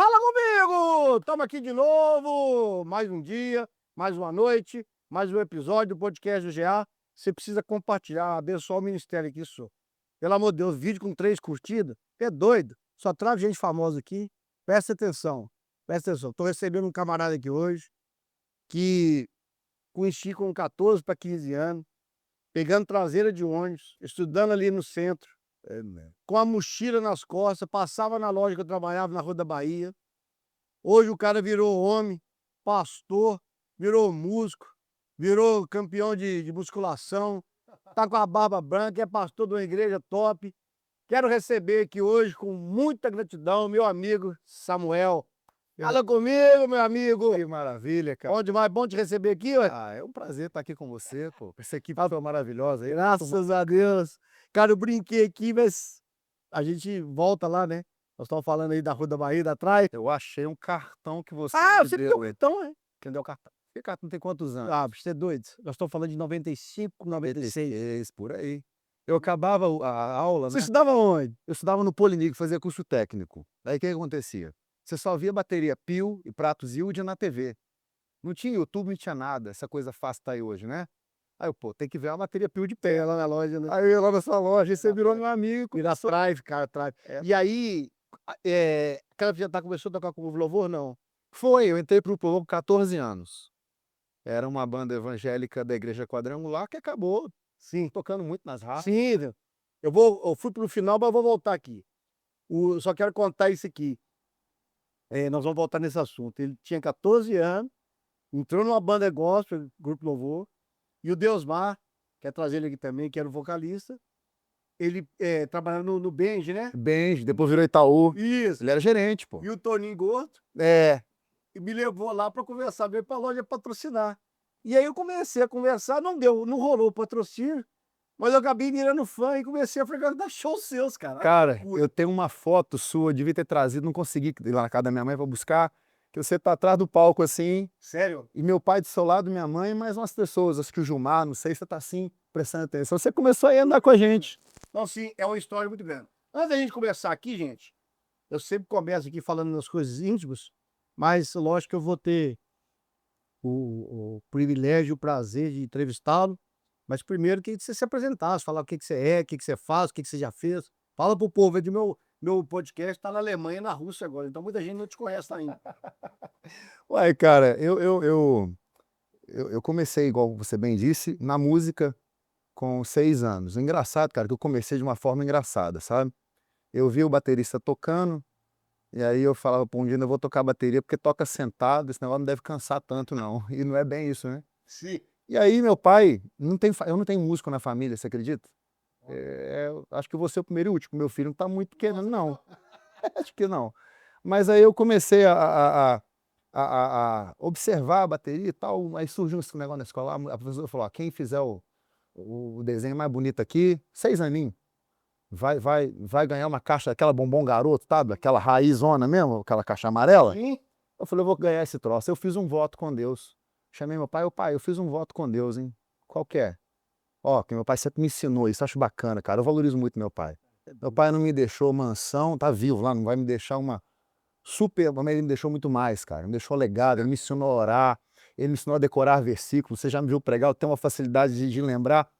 Fala comigo! Estamos aqui de novo, mais um dia, mais uma noite, mais um episódio do podcast do GA. Você precisa compartilhar, abençoar o ministério aqui, senhor. Pelo amor de Deus, vídeo com 3 curtidas, é doido. Só trago gente famosa aqui. Presta atenção, presta atenção. Estou recebendo um camarada aqui hoje que conheci com 14 para 15 anos, pegando traseira de ônibus, estudando ali no centro, É mesmo. com a mochila nas costas, passava na loja que eu trabalhava na Rua da Bahia. Hoje o cara virou homem, pastor, virou músico, virou campeão de musculação, tá com a barba branca, é pastor de uma igreja top. Quero receber aqui hoje, com muita gratidão, meu amigo Samuel. Fala comigo, meu amigo. Que maravilha, cara. Bom demais, bom te receber aqui, ué. É um prazer estar aqui com você, pô. Essa equipe Tá- foi maravilhosa aí. Graças a Deus. Cara, eu brinquei aqui, mas a gente volta lá, né? Nós estamos falando aí da Rua da Bahia, da trás. Eu achei um cartão que você Ah, me você deu, deu o hein? cartão, é? Quem deu o cartão? Que cartão tem quantos anos? Ah, você é doido. Nós estamos falando de 95, 96. 96, por aí. Eu acabava a aula, Você né? estudava onde? Eu estudava no Polinic, fazia curso técnico. Aí o que acontecia? Você só via bateria Pio e pratos Yildiz na TV. Não tinha YouTube, não tinha nada. Essa coisa fácil tá aí hoje, né? Aí eu, pô, tem que ver a bateria Pio de pé. Lá na loja, né? Aí eu ia lá na sua loja, e você virou meu amigo. Virar drive, cara, drive. É. E aí, aquela já começou a tocar com o louvor, não? Foi, eu entrei pro Louvor com 14 anos. Era uma banda evangélica da Igreja Quadrangular que acabou Sim. tocando muito nas rádios. Sim, viu? Eu fui pro final, mas eu vou voltar aqui. Só quero contar isso aqui. Nós vamos voltar nesse assunto. Ele tinha 14 anos, entrou numa banda gospel, grupo louvor, e o Deusmar, quer trazer ele aqui também, que era o vocalista, ele trabalhava no Benji, né? Benji, depois virou Itaú. Isso. Ele era gerente, pô. E o Toninho Gordo, É, e me levou lá para conversar, veio para a loja patrocinar. E aí eu comecei a conversar, não deu, não rolou o patrocínio, mas eu acabei virando fã e comecei a frequentar shows seus, cara. cara, eu tenho uma foto sua, devia ter trazido, não consegui ir lá na casa da minha mãe pra buscar, que você tá atrás do palco assim, Sério? e meu pai do seu lado, minha mãe, e mais umas pessoas, acho que o Gilmar, não sei, você tá assim, prestando atenção. Você começou aí a andar com a gente. Então, sim, é uma história muito grande. Antes da gente começar aqui, gente, eu sempre começo aqui falando das coisas íntimas, mas lógico que eu vou ter o privilégio, o prazer de entrevistá-lo. Mas primeiro que você se apresentasse, falar o que você é, o que você faz, o que você já fez. Fala pro povo, meu podcast está na Alemanha e na Rússia agora, então muita gente não te conhece ainda. Uai, cara, eu comecei, igual você bem disse, na música com 6 anos. Engraçado, cara, que eu comecei de uma forma engraçada, sabe? Eu vi o baterista tocando, e aí eu falava, pô, um dia eu vou tocar bateria, porque toca sentado, esse negócio não deve cansar tanto, não. E não é bem isso, né? Sim. E aí meu pai, eu não tenho músico na família, você acredita? Eu acho que eu vou ser o primeiro e último, meu filho não tá muito querendo, não. Acho que não. Mas aí eu comecei a observar a bateria e tal, aí surgiu esse negócio na escola, a professora falou, ó, quem fizer o desenho mais bonito aqui, 6 aninhos, vai ganhar uma caixa, aquela bombom garoto, sabe? Aquela raizona mesmo, aquela caixa amarela. Sim. Eu falei, eu vou ganhar esse troço. Eu fiz um voto com Deus. Chamei meu pai, pai, eu fiz um voto com Deus, hein? Qual que é? Ó, que meu pai sempre me ensinou isso, acho bacana, cara. Eu valorizo muito meu pai. Meu pai não me deixou mansão, tá vivo lá, não vai me deixar uma super, mas ele me deixou muito mais, cara. Me deixou legado, ele me ensinou a orar, ele me ensinou a decorar versículos. Você já me viu pregar, eu tenho uma facilidade de lembrar.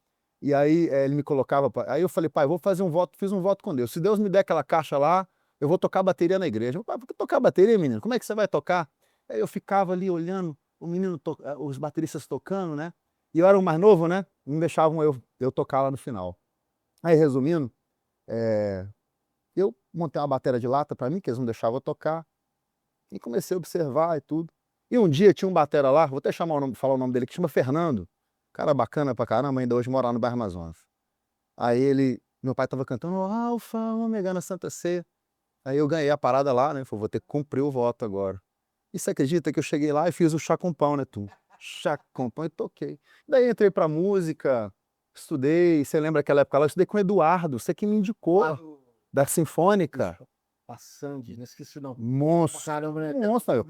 E aí ele me colocava, aí eu falei, pai, vou fazer um voto, fiz um voto com Deus. Se Deus me der aquela caixa lá, eu vou tocar bateria na igreja. Pai, por que tocar bateria, menino? Como é que você vai tocar? Aí eu ficava ali olhando o menino, os bateristas tocando, né? E eu era o mais novo, né? Não deixavam eu tocar lá no final. Aí, resumindo, eu montei uma bateria de lata para mim, que eles não deixavam eu tocar, e comecei a observar e tudo. E um dia tinha um batera lá, vou até falar o nome dele, que chama Fernando. Cara bacana pra caramba, ainda hoje mora no bairro Amazonas. Aí meu pai tava cantando Alfa, Ômega na Santa Ceia. Aí eu ganhei a parada lá, né? Falei, vou ter que cumprir o voto agora. E você acredita que eu cheguei lá e fiz o chá com pão, né, tu? Chá com pão e toquei. Daí entrei pra música, estudei. Você lembra aquela época lá? Eu estudei com o Eduardo, você que me indicou, da Sinfônica. Passando, não esqueci não. Monstro. Caramba, né? Nossa, eu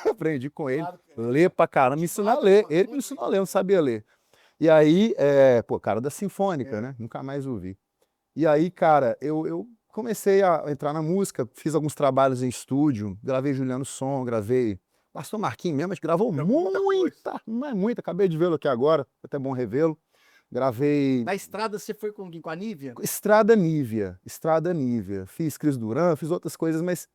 aprendi com ele. Ler pra caramba, me ensinou a ler. Ele me ensinou a ler, eu não sabia ler. E aí, pô, cara da Sinfônica, né? Nunca mais ouvi. E aí, cara, eu comecei a entrar na música, fiz alguns trabalhos em estúdio, gravei Juliano Som, gravei Pastor Marquinhos mesmo, mas gravou muita, acabei de vê-lo aqui agora, até bom revê-lo. Gravei Na estrada você foi com a Nívia? Estrada Nívia, fiz Cris Duran, fiz outras coisas, mas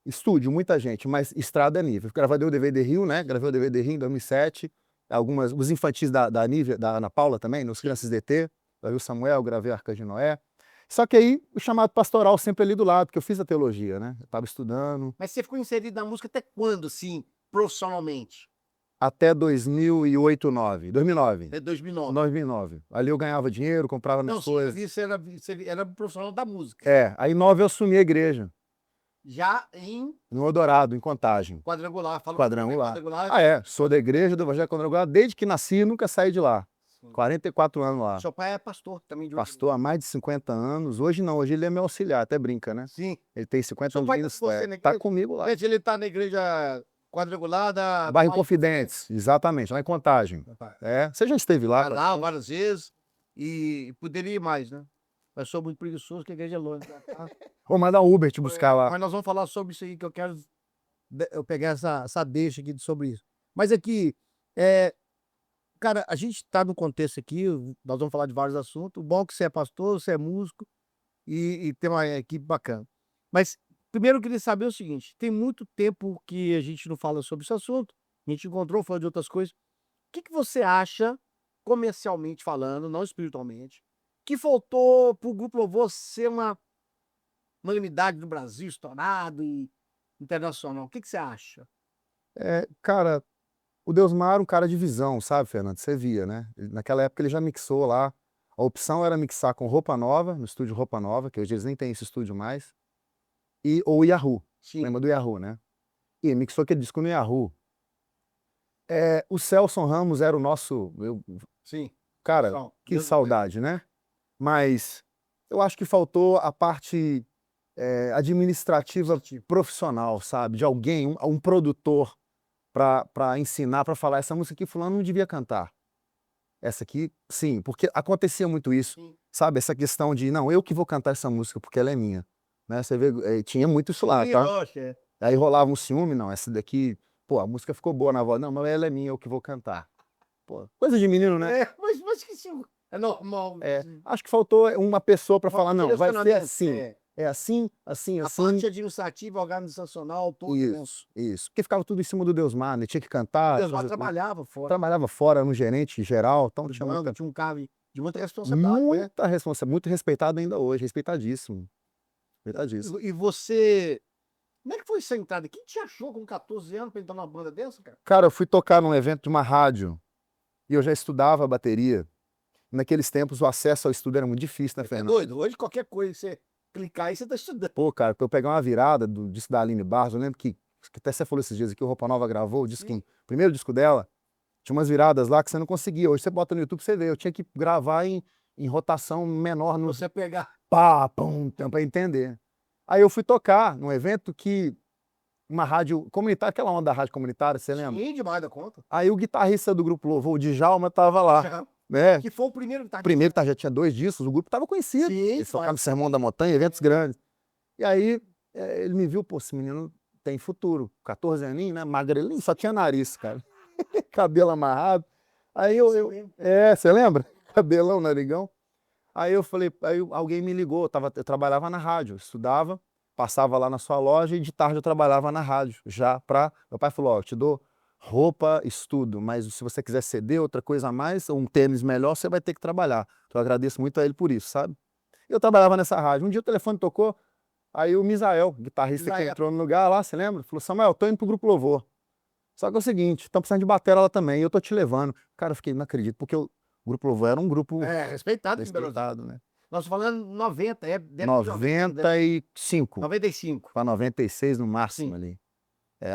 estúdio, muita gente, mas Estrada Nívia. Gravei o DVD Rio, né? Gravei o DVD Rio em 2007, os infantis da Nívia, da Ana Paula também, nos Crianças DT, gravei o Samuel, gravei Arca de Noé. Só que aí o chamado pastoral sempre ali do lado, porque eu fiz a teologia, né? Eu estava estudando. Mas você ficou inserido na música até quando, assim, profissionalmente? Até 2008, 2009. Até 2009. 2009. Ali eu ganhava dinheiro, comprava Não, nas sim, coisas. você era profissional da música. É, aí 9 eu assumi a igreja, Já em no Eldorado, em Contagem. quadrangular. Fala Quadrangular. quadrangular. Ah, é, sou da igreja do Evangelho Quadrangular, desde que nasci nunca saí de lá. Sim. 44 anos lá. Seu pai é pastor também de Pastor há mais de 50 anos. Hoje não, hoje ele é meu auxiliar, até brinca, né? Sim. Ele tem 50 Seu anos pai de tá com você na ministério. Tá igreja? comigo lá. Gente, ele tá na igreja quadrangular da Bairro Confidentes, exatamente, lá em Contagem. É, você já esteve lá? Vai lá várias vezes e poderia ir mais, né? Mas sou muito preguiçoso, que a igreja é longe. Tá? Vou mandar um Uber te buscar lá. Mas nós vamos falar sobre isso aí, que eu quero eu pegar essa deixa aqui sobre isso. Mas aqui, cara, a gente tá no contexto aqui, nós vamos falar de vários assuntos. O bom é que você é pastor, você é músico e tem uma equipe bacana. Mas primeiro eu queria saber o seguinte: tem muito tempo que a gente não fala sobre esse assunto, a gente encontrou falando de outras coisas. O que você acha, comercialmente falando, não espiritualmente, que faltou pro Grupo Louvor ser uma unidade no Brasil, estourado e internacional? O que você acha? É, cara, o Deusmar era um cara de visão, sabe, Fernando? Você via, né? Naquela época ele já mixou lá. A opção era mixar com Roupa Nova, no estúdio Roupa Nova, que hoje eles nem têm esse estúdio mais, ou Yahoo. Sim. Lembra do Yahoo, né? E mixou aquele disco no Yahoo. O Celson Ramos era o nosso. Sim. Cara, Então, que Deus saudade, né? Mas eu acho que faltou a parte administrativa profissional, sabe? De alguém, um produtor, para ensinar, para falar: essa música aqui, fulano não devia cantar. Essa aqui, sim, porque acontecia muito isso, Sim. sabe? Essa questão de, não, eu que vou cantar essa música porque ela é minha. Né? Você vê, tinha muito isso lá, tá? Aí rolava um ciúme, não, essa daqui, pô, a música ficou boa na voz. Não, mas ela é minha, eu que vou cantar. Pô, coisa de menino, né? Mas que ciúme. É normal. Acho que faltou uma pessoa para falar: não, vai ser Direcionamento, assim. É assim, assim, A assim. parte administrativa, organizacional, tudo. Isso. Porque ficava tudo em cima do Deusmar, né? Tinha que cantar. Deus trabalhava fora. Trabalhava fora, no gerente geral. Então Tinha um cargo de muita responsabilidade. Muito respeitado ainda hoje, respeitadíssimo. Respeitadíssimo. E você. Como é que foi essa entrada? Quem te achou com 14 anos pra entrar numa banda dessa, cara? Cara, eu fui tocar num evento de uma rádio e eu já estudava bateria. Naqueles tempos o acesso ao estudo era muito difícil, né, Fernando? É doido. Hoje qualquer coisa que você clicar aí, você tá estudando. Pô, cara, pra eu pegar uma virada do disco da Aline Barros, eu lembro que até você falou esses dias aqui, o Roupa Nova gravou o disco, o primeiro disco dela, tinha umas viradas lá que você não conseguia. Hoje você bota no YouTube, você vê. Eu tinha que gravar em rotação menor. Você pegar. Pá, pum, pra entender. Aí eu fui tocar num evento que uma rádio comunitária, aquela onda da rádio comunitária, você lembra? Sim, demais da conta. Aí o guitarrista do Grupo Louvor, o Djalma, tava lá. Né? Que foi o primeiro guitarrista. Primeiro já tinha 2 discos, o grupo tava conhecido. Sim, Eles tocavam no Sermão da Montanha, eventos grandes. E aí ele me viu: pô, esse menino tem futuro. 14 aninhos, né? Magrelinho, só tinha nariz, cara. Cabelo amarrado. Aí você lembra? Cabelão, narigão. Aí eu falei, aí alguém me ligou, eu trabalhava na rádio, estudava, passava lá na sua loja e de tarde eu trabalhava na rádio, meu pai falou: ó, eu te dou roupa, estudo, mas se você quiser CD, outra coisa a mais, ou um tênis melhor, você vai ter que trabalhar. Então eu agradeço muito a ele por isso, sabe? Eu trabalhava nessa rádio. Um dia o telefone tocou, aí o Misael, guitarrista que entrou no lugar lá, você lembra? Falou: Samuel, tô indo pro Grupo Louvor. Só que é o seguinte, estão precisando de batera lá também, eu tô te levando. Cara, eu fiquei, não acredito, porque o Grupo Louvor era um grupo respeitado, né? Nós falando 90, 95. 95. Para 96 no máximo. Sim. Ali.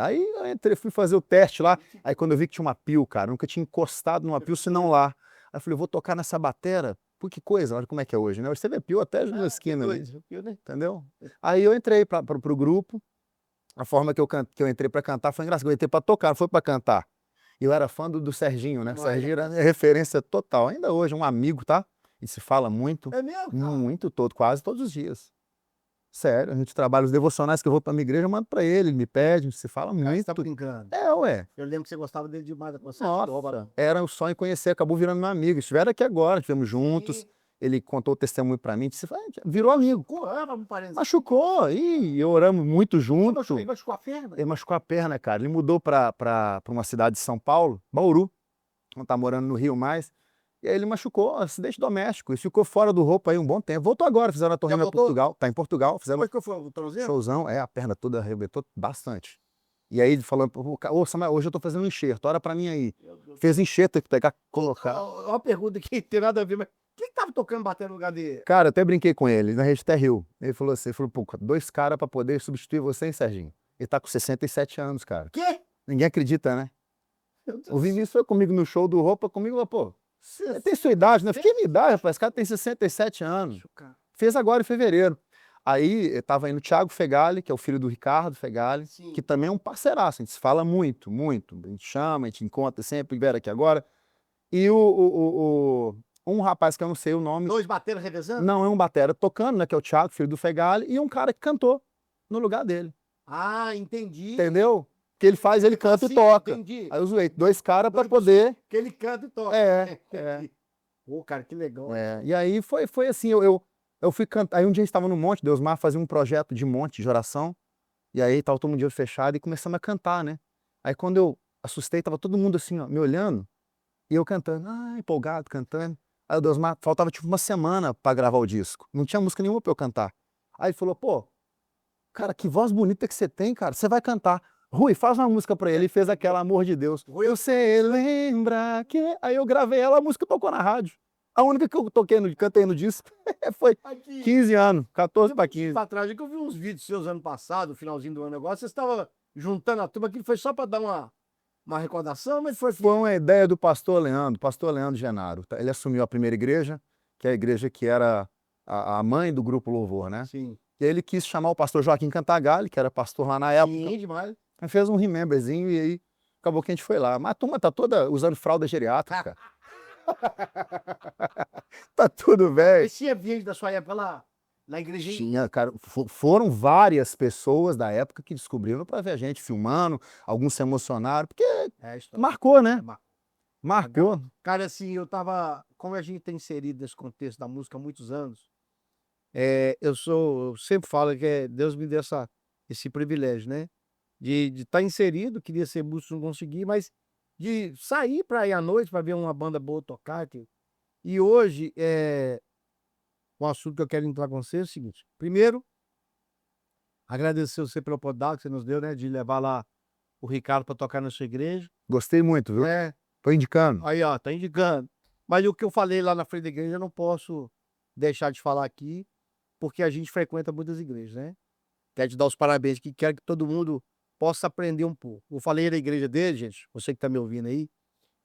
Aí eu entrei, fui fazer o teste lá, aí quando eu vi que tinha uma pio, cara, eu nunca tinha encostado numa pio senão lá. Aí eu falei: eu vou tocar nessa batera, pô, que coisa, olha como é que é hoje, né? Hoje você vê pio até na esquina ali, entendeu? Aí eu entrei pro grupo. A forma que eu entrei para cantar foi engraçada. Eu entrei para tocar, não foi para cantar. E eu era fã do Serginho, né? O Serginho era referência total. Ainda hoje, um amigo, tá? E se fala muito. É mesmo, cara? Muito, quase todos os dias. Sério, a gente trabalha os devocionais que eu vou pra minha igreja, eu mando pra ele me pede, se fala Cara, você tá muito. brincando. Ué. Eu lembro que você gostava dele demais. Nossa, era um sonho conhecer, acabou virando meu amigo. Estiveram aqui agora, estivemos juntos. Ele contou o testemunho pra mim, virou amigo. Machucou, e oramos muito junto. Ele machucou a perna? Ele machucou a perna, cara. Ele mudou pra uma cidade de São Paulo, Bauru, não tá morando no Rio mais. E aí ele machucou, acidente doméstico, e ficou fora do roupo aí um bom tempo. Voltou agora, fizeram a torneira em Portugal. Tá em Portugal, fizeram Depois que foi o tornozelo? showzão. A perna toda arrebentou bastante. E aí ele falando, ô Samuel, hoje eu tô fazendo um enxerto, ora pra mim aí. Fez enxerto, tem que pegar, colocar. Uma pergunta que não tem nada a ver, mas quem que tava tocando bateria no lugar dele? Cara, eu até brinquei com ele, na rede até riu. Ele falou assim, pô, 2 caras pra poder substituir você, hein, Serginho? Ele tá com 67 anos, cara. Quê? Ninguém acredita, né? Meu Deus O Vinícius foi comigo no show do Roupa, comigo, falou, pô, você tem sua idade, né? Fiquei minha idade, rapaz, esse cara tem 67 anos. Fez agora em fevereiro. Aí tava indo o Thiago Fegali, que é o filho do Ricardo Fegali, Sim. que também é um parceiraço, a gente se fala muito, muito. A gente chama, a gente encontra sempre, Vera aqui agora. E um rapaz que eu não sei o nome. 2 bateram revezando? Não, é um batera tocando, né? Que é o Thiago, filho do Fegali, e um cara que cantou no lugar dele. Ah, entendi. Entendeu? O que ele faz, ele canta Sim, e toca. entendi. Aí eu zoei, 2 caras pra poder. Que ele canta e toca. É. Pô, cara, que legal. E aí foi assim, eu fui cantar. Aí um dia a gente estava no monte, Deusmar fazia um projeto de monte de oração, e aí tava todo mundo de olho fechado e começamos a cantar, né? Aí quando eu assustei, tava todo mundo assim, ó, me olhando, e eu cantando, empolgado, cantando. Aí o Deusmar, faltava tipo uma semana pra gravar o disco, não tinha música nenhuma pra eu cantar. Aí ele falou, pô, cara, que voz bonita que você tem, cara, você vai cantar. Rui, faz uma música pra ele. Ele fez aquela Amor de Deus. Você lembra que... Aí eu gravei ela, a música tocou na rádio. A única que eu cantei no disco foi 15 anos, 14 para 15. Pra trás, que eu vi uns vídeos seus ano passado, finalzinho do ano agora, você estava juntando a turma, aquilo foi só para dar uma recordação, mas foi... Foi uma ideia do pastor Leandro Genaro. Ele assumiu a primeira igreja, que é a igreja que era a mãe do Grupo Louvor, né? Sim. E aí ele quis chamar o pastor Joaquim Cantagalli, que era pastor lá na época. Sim, demais. Aí fez um rememberzinho e aí acabou que a gente foi lá. Mas a turma tá toda usando fralda geriátrica. Tá tudo velho. Esse ambiente da sua época lá, na igrejinha? Tinha, cara, foram várias pessoas da época que descobriram pra ver a gente filmando, alguns se emocionaram, porque marcou, né? Marcou. Cara, assim, eu tava, como a gente tem inserido nesse contexto da música há muitos anos, eu sempre falo que Deus me deu esse privilégio, né? De estar inserido, queria ser músico, não consegui, mas de sair para ir à noite para ver uma banda boa tocar. E hoje, o assunto que eu quero entrar com você é o seguinte: primeiro, agradecer você pela oportunidade que você nos deu, né, de levar lá o Ricardo para tocar na sua igreja. Gostei muito, viu? Tô indicando. Aí, ó, tá indicando. Mas o que eu falei lá na frente da igreja, eu não posso deixar de falar aqui, porque a gente frequenta muitas igrejas, né? Quero te dar os parabéns, que quero que todo mundo possa aprender um pouco. Eu falei da igreja dele, gente, você que tá me ouvindo aí,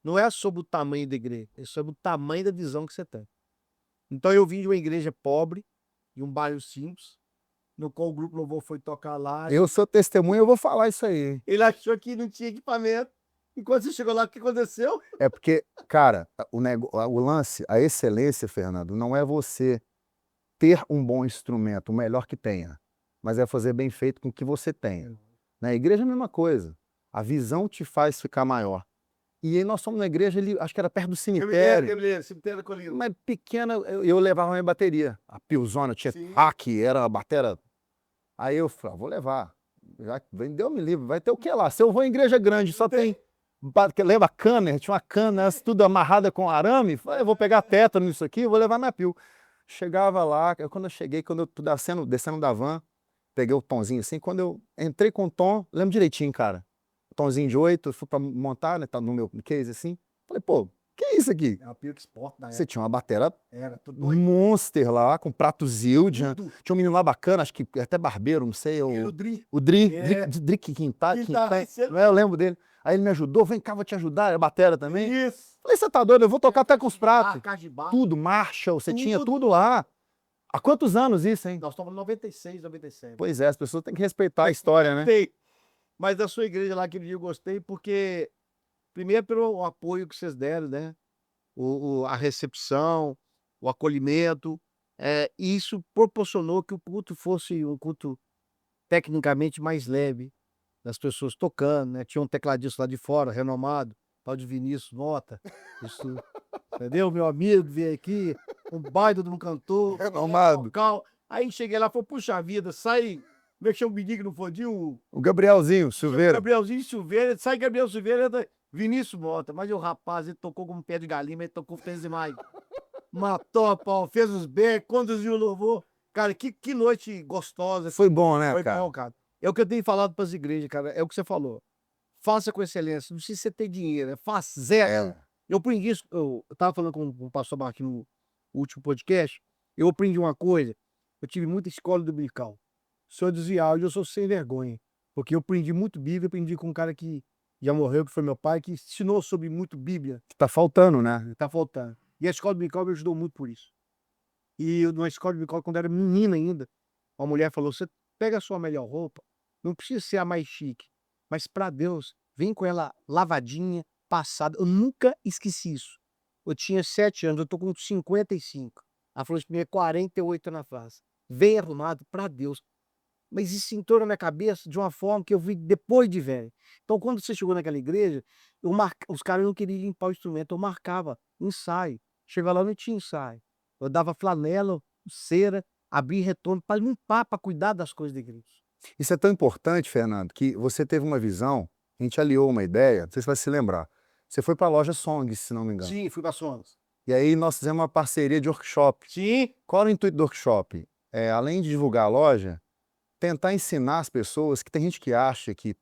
não é sobre o tamanho da igreja, é sobre o tamanho da visão que você tem. Então eu vim de uma igreja pobre, de um bairro simples, no qual o grupo Louvor foi tocar lá. Eu sou testemunha, eu vou falar isso aí. Ele achou que não tinha equipamento. Enquanto você chegou lá, o que aconteceu? É porque, cara, o lance, a excelência, Fernando, não é você ter um bom instrumento, o melhor que tenha, mas é fazer bem feito com o que você tenha. Na igreja é a mesma coisa. A visão te faz ficar maior. E aí nós fomos na igreja, acho que era perto do cemitério. Cemitério da Colina. Mas pequena, eu levava a minha bateria. A Pilzona, tinha hack, era a batera. Aí eu falei, vou levar. Já vendeu me livre, vai ter o que lá? Se eu vou em igreja grande, só tem... Leva cana, tinha uma cana, tudo amarrada com arame. Falei, eu vou pegar tétano nisso aqui, vou levar minha pil. Chegava lá, quando eu cheguei, quando eu tô descendo da van, peguei o tomzinho assim, quando eu entrei com o tom, lembro direitinho, cara. Tomzinho de 8, fui pra montar, né, tá no meu case assim. Falei, pô, que é isso aqui? É uma Pio Sport da Você tinha uma batera tudo monster lá, com prato Zildjian. Tinha um menino lá bacana, acho que até barbeiro, não sei. o Dri. O Dri Quintal. Eu lembro dele. Aí ele me ajudou, vem cá, vou te ajudar. É batera também. Isso. Falei, você tá doido? Eu vou tocar até com os pratos. De bar. Tudo, Marshall, você tinha tudo lá. Há quantos anos isso, hein? Nós estamos em 96, 97. Pois é, as pessoas têm que respeitar a história, né? Tem. Mas da sua igreja lá, aquele dia eu gostei, porque, primeiro, pelo apoio que vocês deram, né? A recepção, o acolhimento. E isso proporcionou que o culto fosse um culto tecnicamente mais leve, das pessoas tocando, né, tinha um tecladista lá de fora, renomado, tal de Vinícius Mota, isso, entendeu? Meu amigo veio aqui, um baita de um cantor, Renomado. vocal. Aí cheguei lá e falei: "Puxa vida, sai", como é que chama o menino que não fodiu? O Gabrielzinho, Silveira. Gabrielzinho Silveira, sai Gabriel Silveira, entra Vinícius Mota. Mas o rapaz, ele tocou como pé de galinha, mas ele tocou fez demais. Matou a pau, fez os becos, conduziu o louvor. Cara, que noite gostosa. Foi bom, né, Foi cara? bom, cara. É o que eu tenho falado para as igrejas, cara, é o que você falou. Faça com excelência, não precisa você ter dinheiro, faz zero. Eu aprendi isso, eu estava falando com o pastor Marquinhos no último podcast, eu aprendi uma coisa, eu tive muita escola dominical. Se eu desviar, hoje eu sou sem vergonha, porque eu aprendi muito Bíblia, aprendi com um cara que já morreu, que foi meu pai, que ensinou sobre muito Bíblia, Tá faltando, né? tá faltando. E a escola dominical me ajudou muito por isso. E eu, numa escola dominical, quando eu era menina ainda, uma mulher falou: "Você pega a sua melhor roupa, não precisa ser a mais chique, mas para Deus, vem com ela lavadinha, passada". Eu nunca esqueci isso. Eu tinha 7 anos, eu tô com 55. Ela falou isso pra mim, 48 na face. Vem arrumado para Deus. Mas isso entrou na minha cabeça de uma forma que eu vi depois de velho. Então, quando você chegou naquela igreja, os caras não queriam limpar o instrumento, eu marcava ensaio. Chegava lá, não tinha ensaio. Eu dava flanela, cera, abria retorno para limpar, para cuidar das coisas da igreja. Isso é tão importante, Fernando, que você teve uma visão, a gente aliou uma ideia, não sei se você vai se lembrar. Você foi para a loja Songs, se não me engano. Sim, fui para Sonos. E aí nós fizemos uma parceria de workshop. Sim. Qual era o intuito do workshop? Além de divulgar a loja, tentar ensinar as pessoas que tem gente que acha que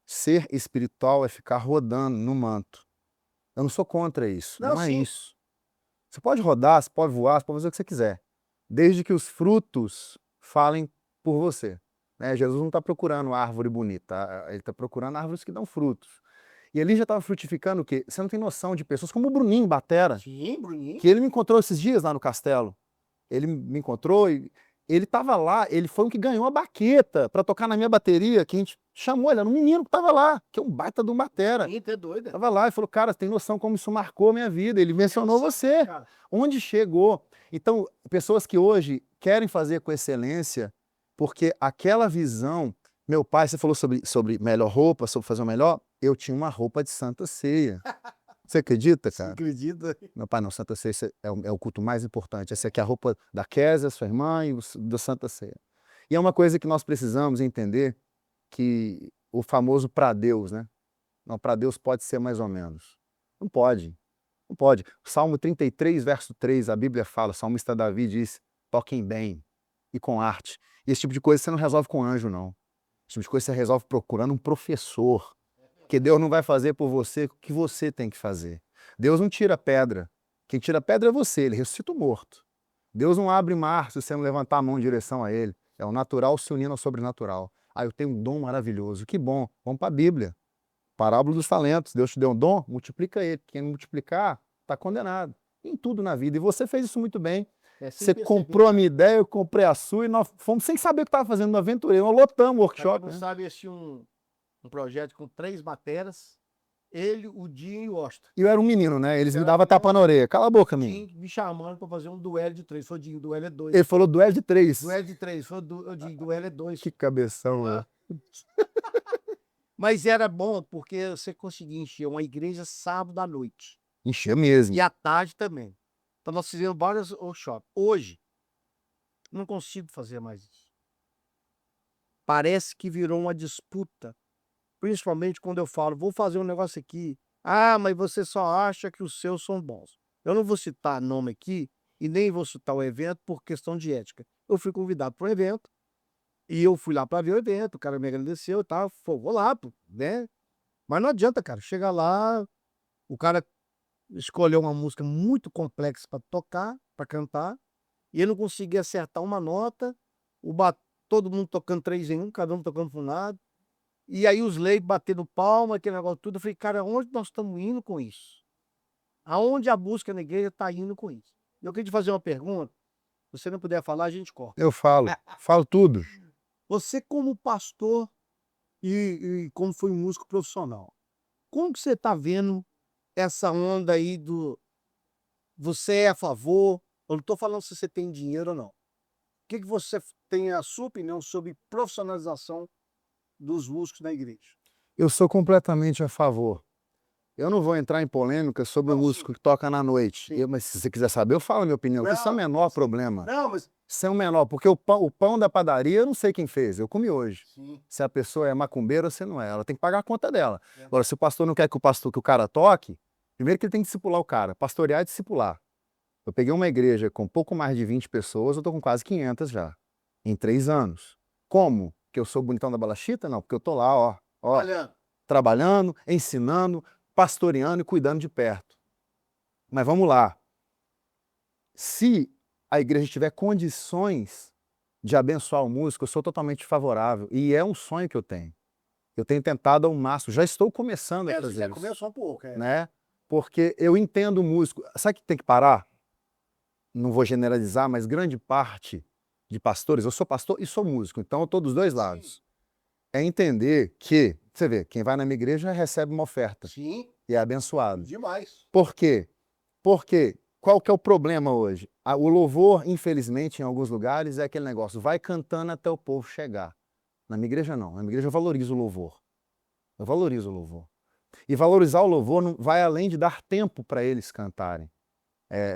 ser espiritual é ficar rodando no manto. Eu não sou contra isso, Não, não é sim. isso. Você pode rodar, você pode voar, você pode fazer o que você quiser, desde que os frutos falem por você, né? Jesus não está procurando árvore bonita, ele está procurando árvores que dão frutos. E ali já estava frutificando o quê? Você não tem noção de pessoas como o Bruninho Batera, Sim, Bruninho. que ele me encontrou esses dias lá no castelo. Ele me encontrou e ele estava lá, ele foi um que ganhou a baqueta para tocar na minha bateria, que a gente chamou, ele era um menino que estava lá, que é um baita de um batera. Sim, tá doido. Tava lá e falou: "Cara, você tem noção como isso marcou a minha vida?" Ele mencionou você, Cara. onde chegou. Então, pessoas que hoje querem fazer com excelência, porque aquela visão, meu pai, você falou sobre melhor roupa, sobre fazer o melhor, eu tinha uma roupa de Santa Ceia. Você acredita, Você cara? acredita? Meu pai, não, Santa Ceia é o culto mais importante. Essa aqui é a roupa da Kézia, sua irmã, e da Santa Ceia. E é uma coisa que nós precisamos entender, que o famoso para Deus, né? Não, para Deus pode ser mais ou menos. Não pode, não pode. Salmo 33, verso 3, a Bíblia fala, o salmista Davi diz: toquem bem e com arte. E esse tipo de coisa você não resolve com anjo, não. Esse tipo de coisa você resolve procurando um professor. Porque Deus não vai fazer por você o que você tem que fazer. Deus não tira pedra. Quem tira pedra é você, ele ressuscita o morto. Deus não abre mar se você não levantar a mão em direção a ele. É o natural se unindo ao sobrenatural. Ah, eu tenho um dom maravilhoso. Que bom. Vamos para a Bíblia. Parábola dos talentos. Deus te deu um dom, multiplica ele. Quem não multiplicar, está condenado. Em tudo na vida. E você fez isso muito bem. Sem Você perceber. comprou a minha ideia, eu comprei a sua e nós fomos sem saber o que estava fazendo no aventureiro. Nós lotamos o Pra workshop. quem não Né? sabe, esse tinha um projeto com 3 bateras, ele, o Dinho e o Osta. E eu era um menino, né? Eles me Era davam menino. tapa na orelha. Cala a boca, O menino. Dinho me chamando para fazer um duelo de 3. Foi o Dinho, duelo é 2. Ele falou duelo de 3. Duelo de 3, foi o Dinho, duelo é 2. Que cabeção, né? Mas era bom porque você conseguia encher uma igreja sábado à noite. Encheu mesmo. E à tarde também. Então nós fizemos vários workshops. Hoje, não consigo fazer mais isso. Parece que virou uma disputa. Principalmente quando eu falo, vou fazer um negócio aqui. Ah, mas você só acha que os seus são bons. Eu não vou citar nome aqui e nem vou citar o evento por questão de ética. Eu fui convidado para um evento e eu fui lá para ver o evento, o cara me agradeceu e tal, vou lá, pô, né? Mas não adianta, cara, chega lá, o cara escolheu uma música muito complexa para tocar, para cantar, e eu não conseguia acertar uma nota, todo mundo tocando 3 em 1, cada um tocando para um lado. E aí os leigos batendo palma, aquele negócio tudo. Eu falei: cara, onde nós estamos indo com isso? Aonde a música na igreja está indo com isso? Eu queria te fazer uma pergunta. Se você não puder falar, a gente corta. Eu falo tudo. Você como pastor e como foi um músico profissional, como que você está vendo essa onda aí do... Você é a favor? Eu não estou falando se você tem dinheiro ou não. O que você tem a sua opinião sobre profissionalização dos músicos na igreja? Eu sou completamente a favor. Eu não vou entrar em polêmica sobre o Não, sim. músico que toca na noite. Sim. Mas se você quiser saber, eu falo a minha opinião. Isso é o Não, menor problema. não, mas Isso é o menor, porque o pão da padaria eu não sei quem fez, eu comi hoje. sim. Se a pessoa é macumbeira ou se não é, ela tem que pagar a conta dela. É. Agora, se o pastor não quer que o cara toque, primeiro que ele tem que discipular o cara, pastorear e discipular. Eu peguei uma igreja com pouco mais de 20 pessoas, eu tô com quase 500 já, em 3 anos. Como? Que eu sou bonitão da balachita? Não, porque eu tô lá, ó, Olha, trabalhando, ensinando, pastoreando e cuidando de perto. Mas vamos lá. Se a igreja tiver condições de abençoar o músico, eu sou totalmente favorável. E é um sonho que eu tenho. Eu tenho tentado ao máximo, já estou começando a você fazer já isso, começou um pouco, né? Porque eu entendo o músico. Sabe que tem que parar? Não vou generalizar, mas grande parte de pastores, eu sou pastor e sou músico, então eu estou dos dois lados. É entender que, você vê, quem vai na minha igreja recebe uma oferta Sim, e é abençoado. demais. Por quê? Porque qual que é o problema hoje? O louvor, infelizmente, em alguns lugares, é aquele negócio, vai cantando até o povo chegar. Na minha igreja não, na minha igreja eu valorizo o louvor. Eu valorizo o louvor. E valorizar o louvor não vai além de dar tempo para eles cantarem.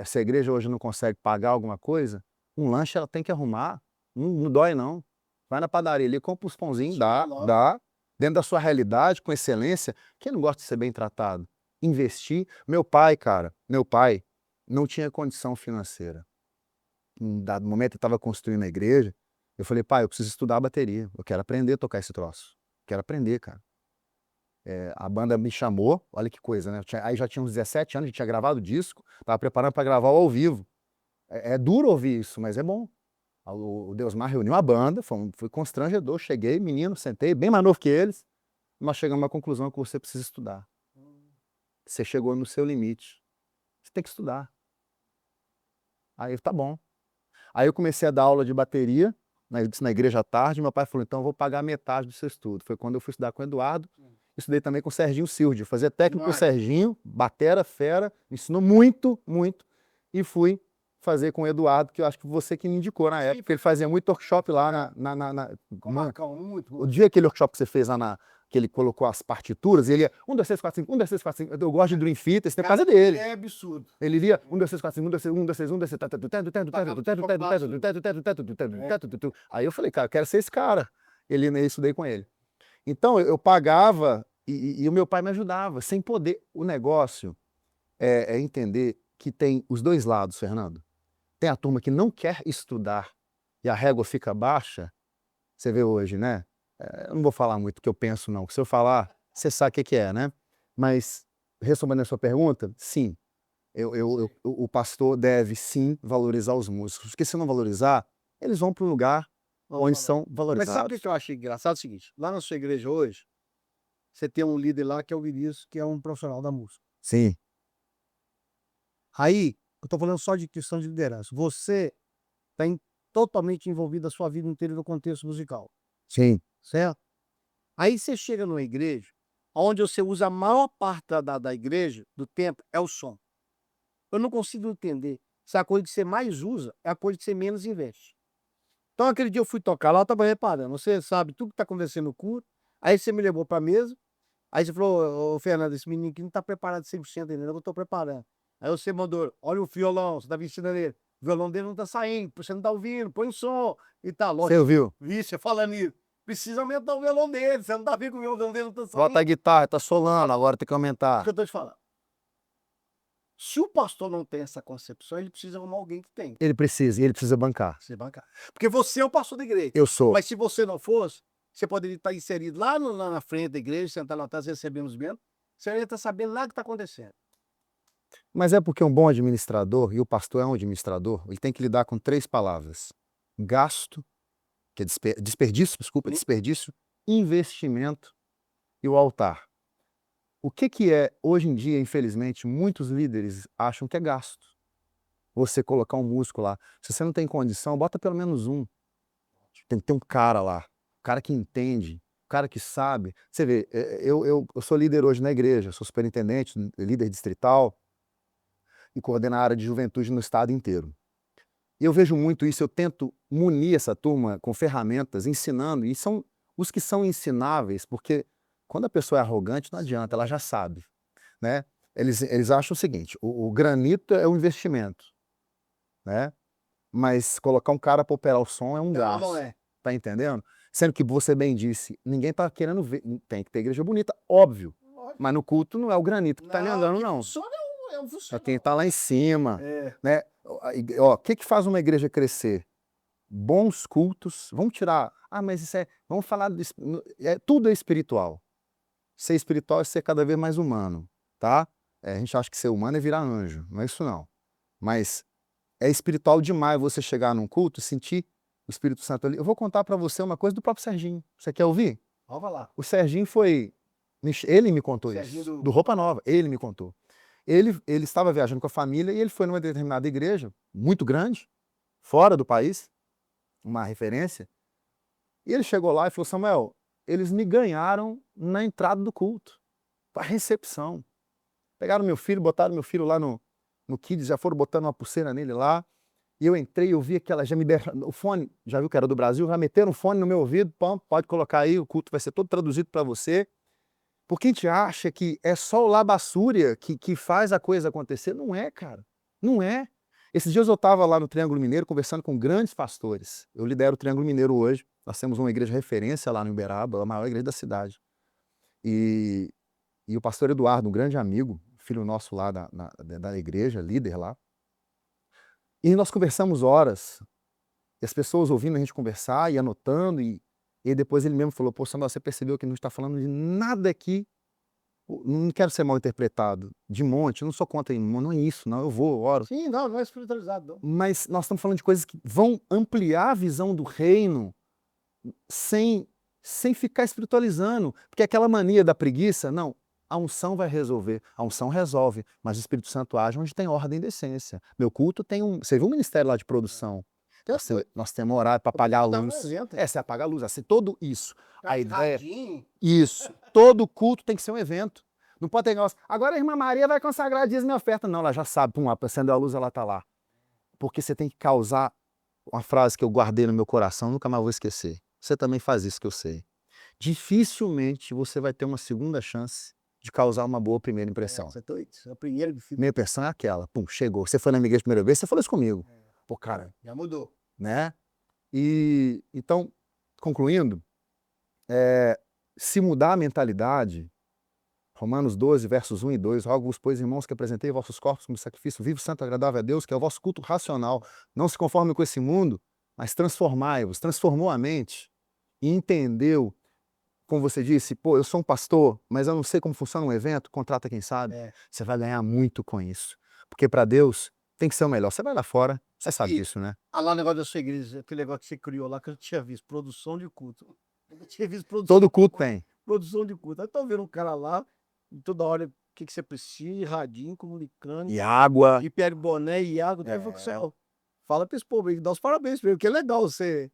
Se a igreja hoje não consegue pagar alguma coisa, um lanche ela tem que arrumar, não dói não. Vai na padaria ali, compra uns pãozinhos, Sim, dá, lógico. dá, dentro da sua realidade, com excelência. Quem não gosta de ser bem tratado? Investir. Meu pai, cara, meu pai não tinha condição financeira. Em dado momento ele estava construindo a igreja, eu falei, pai, eu preciso estudar a bateria, eu quero aprender a tocar esse troço. Quero aprender, cara. A banda me chamou, olha que coisa, né? Aí já tinha uns 17 anos, a gente tinha gravado o disco, tava preparando para gravar o ao vivo. É duro ouvir isso, mas é bom. O Deusmar reuniu a banda, foi constrangedor. Cheguei, menino, sentei, bem mais novo que eles, mas chegamos a uma conclusão que você precisa estudar. Você chegou no seu limite. Você tem que estudar. Aí, tá bom. Aí eu comecei a dar aula de bateria, na igreja à tarde, meu pai falou, então eu vou pagar metade do seu estudo. Foi quando eu fui estudar com o Eduardo, estudei também com o Serginho Sildi, eu fazia técnico com o Demais. Serginho, batera, fera, me ensinou muito, muito, e fui fazer com o Eduardo, que eu acho que você que me indicou na época, porque ele fazia muito workshop lá Com o Marcão, muito o bom. dia aquele workshop que você fez lá que ele colocou as partituras, ele ia 1, 2, 3, 4, 5, 1, 2, 3, 4, 5. Eu gosto de Dream Theater, esse tempo por causa dele. É absurdo. Ele lia 1, 2, 3, 4, 5, 1, 2, 3, 1, 2, 3, 1, 2, 3, aí eu falei, cara, eu quero ser esse cara. Eu estudei com ele. Então eu pagava e o meu pai me ajudava, sem poder. O negócio é entender que tem os dois lados, Fernando. Tem a turma que não quer estudar e a régua fica baixa. Você vê hoje, né? Eu não vou falar muito o que eu penso, não. Se eu falar, você sabe o que é, né? Mas, respondendo a sua pergunta, sim. O pastor deve, sim, valorizar os músicos. Porque se não valorizar, eles vão para um lugar onde são Mas sabe o valorizados. que eu achei engraçado? É o seguinte, lá na sua igreja hoje, você tem um líder lá que é o Vinícius, que é um profissional da música. Sim, Aí, eu tô falando só de questão de liderança. Você está totalmente envolvido a sua vida inteira no contexto musical, sim. certo? Aí você chega numa igreja, onde você usa a maior parte da igreja, do tempo, é o som. Eu não consigo entender se a coisa que você mais usa é a coisa que você menos investe. Então, aquele dia eu fui tocar lá, eu estava reparando, você sabe tudo que está acontecendo no culto, aí você me levou para a mesa, aí você falou, ô Fernando, esse menino aqui não está preparado 100% ainda, eu estou preparando. Aí você mandou, olha o violão, você está vestindo nele, o violão dele não está saindo, você não está ouvindo, põe o som e tal. Você Lógico, ouviu? vi você falando isso. Precisa aumentar o violão dele, você não está vendo que o violão dele não está saindo. Bota a guitarra, tá solando, agora tem que É o que aumentar. eu estou te falando. Se o pastor não tem essa concepção, ele precisa arrumar alguém que tem. Ele precisa, e ele precisa bancar. Você bancar. Porque você é o pastor da igreja. Eu sou. Mas se você não fosse, você poderia estar inserido lá, lá na frente da igreja, sentar lá atrás, recebemos bem. Você ia estar sabendo lá o que está acontecendo. Mas é porque um bom administrador, e o pastor é um administrador, ele tem que lidar com 3 palavras: gasto, que é desperdício, desculpa, Sim. desperdício, investimento e o altar. O que é, hoje em dia, infelizmente, muitos líderes acham que é gasto. Você colocar um músico lá. Se você não tem condição, bota pelo menos um. Tem que ter um cara lá, um cara que entende, um cara que sabe. Você vê, eu sou líder hoje na igreja, sou superintendente, líder distrital e coordeno a área de juventude no estado inteiro. eu vejo muito isso, eu tento munir essa turma com ferramentas, ensinando, e são os que são ensináveis, porque quando a pessoa é arrogante, não adianta, ela já sabe, né? Eles acham o seguinte, o granito é um investimento, né? Mas colocar um cara para operar o som é um Não, gasto, não é. tá entendendo? Sendo que você bem disse, ninguém tá querendo ver, tem que ter igreja bonita, óbvio, mas no culto não é o granito que tá andando, não. Funciona é um É funcionário. quem tá lá em cima, É. né? Ó, o que que faz uma igreja crescer? Bons cultos, vamos tirar, mas isso vamos falar, tudo é espiritual. Ser espiritual é ser cada vez mais humano, tá? A gente acha que ser humano é virar anjo, não é isso não. Mas é espiritual demais você chegar num culto e sentir o Espírito Santo ali. Eu vou contar pra você uma coisa do próprio Serginho. Você quer ouvir? Vamos lá. O Serginho ele me contou Serginho isso, do- do Roupa Nova, ele me contou. Ele estava viajando com a família e ele foi numa determinada igreja, muito grande, fora do país, uma referência, e ele chegou lá e falou, Samuel, eles me ganharam na entrada do culto, a recepção. Pegaram meu filho, botaram meu filho lá no Kids, já foram botando uma pulseira nele lá, e eu entrei, eu vi aquela, já me deram o fone, já viu que era do Brasil, já meteram o fone no meu ouvido, pão, pode colocar aí, o culto vai ser todo traduzido para você. Porque a gente acha que é só o Labassúria que faz a coisa acontecer. Não é, cara. Não é. Esses dias eu estava lá no Triângulo Mineiro conversando com grandes pastores. Eu lidero o Triângulo Mineiro hoje. Nós temos uma igreja de referência lá no Uberaba, a maior igreja da cidade. E, e o pastor Eduardo, um grande amigo, filho nosso lá da igreja, líder lá. E nós conversamos horas. E as pessoas ouvindo a gente conversar e anotando. E depois ele mesmo falou, pô, Samuel, você percebeu que não está falando de nada aqui. Não quero ser mal interpretado, de monte, eu não sou contra, não é isso, não, eu vou, oro. Sim, não é espiritualizado, não. Mas nós estamos falando de coisas que vão ampliar a visão do reino sem, sem ficar espiritualizando. Porque aquela mania da preguiça, não, a unção vai resolver, a unção resolve, mas o Espírito Santo age onde tem ordem e decência. Meu culto tem você viu o ministério lá de produção? Nós temos horário para apagar a luz. Você apaga a luz, assim, todo isso. A ideia. Isso. Todo culto tem que ser um evento. Não pode ter negócio. Agora a irmã Maria vai consagrar dízimo e oferta. Não, ela já sabe. Pum, acendeu a luz, ela tá lá. Porque você tem que causar uma frase que eu guardei no meu coração, nunca mais vou esquecer. Você também faz isso que eu sei. Dificilmente você vai ter uma segunda chance de causar uma boa primeira impressão. A primeira Minha impressão é aquela. Pum, chegou. Você foi na minha igreja a primeira vez, você falou isso comigo. Pô, cara. Já mudou. Né? E então, concluindo, se mudar a mentalidade, Romanos 12, versos 1 e 2, rogo-vos, pois, irmãos, que apresentei vossos corpos como sacrifício vivo, santo, agradável a Deus, que é o vosso culto racional. Não se conforme com esse mundo, mas transformai-vos. Transformou a mente e entendeu, como você disse, pô, eu sou um pastor, mas eu não sei como funciona um evento, contrata quem sabe. Você vai ganhar muito com isso. Porque para Deus tem que ser o melhor. Você vai lá fora, você sabe disso, né? Ah, lá o negócio da sua igreja, aquele negócio que você criou lá que eu tinha visto, produção de culto. Eu tinha visto produção. Todo culto tem. Produção de culto. Aí tô vendo um cara lá, e toda hora, o que você precisa, radinho, comunicando. E água. E pega boné e água. Aí eu falei, céu, fala pra esse povo aí, dá os parabéns pra ele, porque é legal você.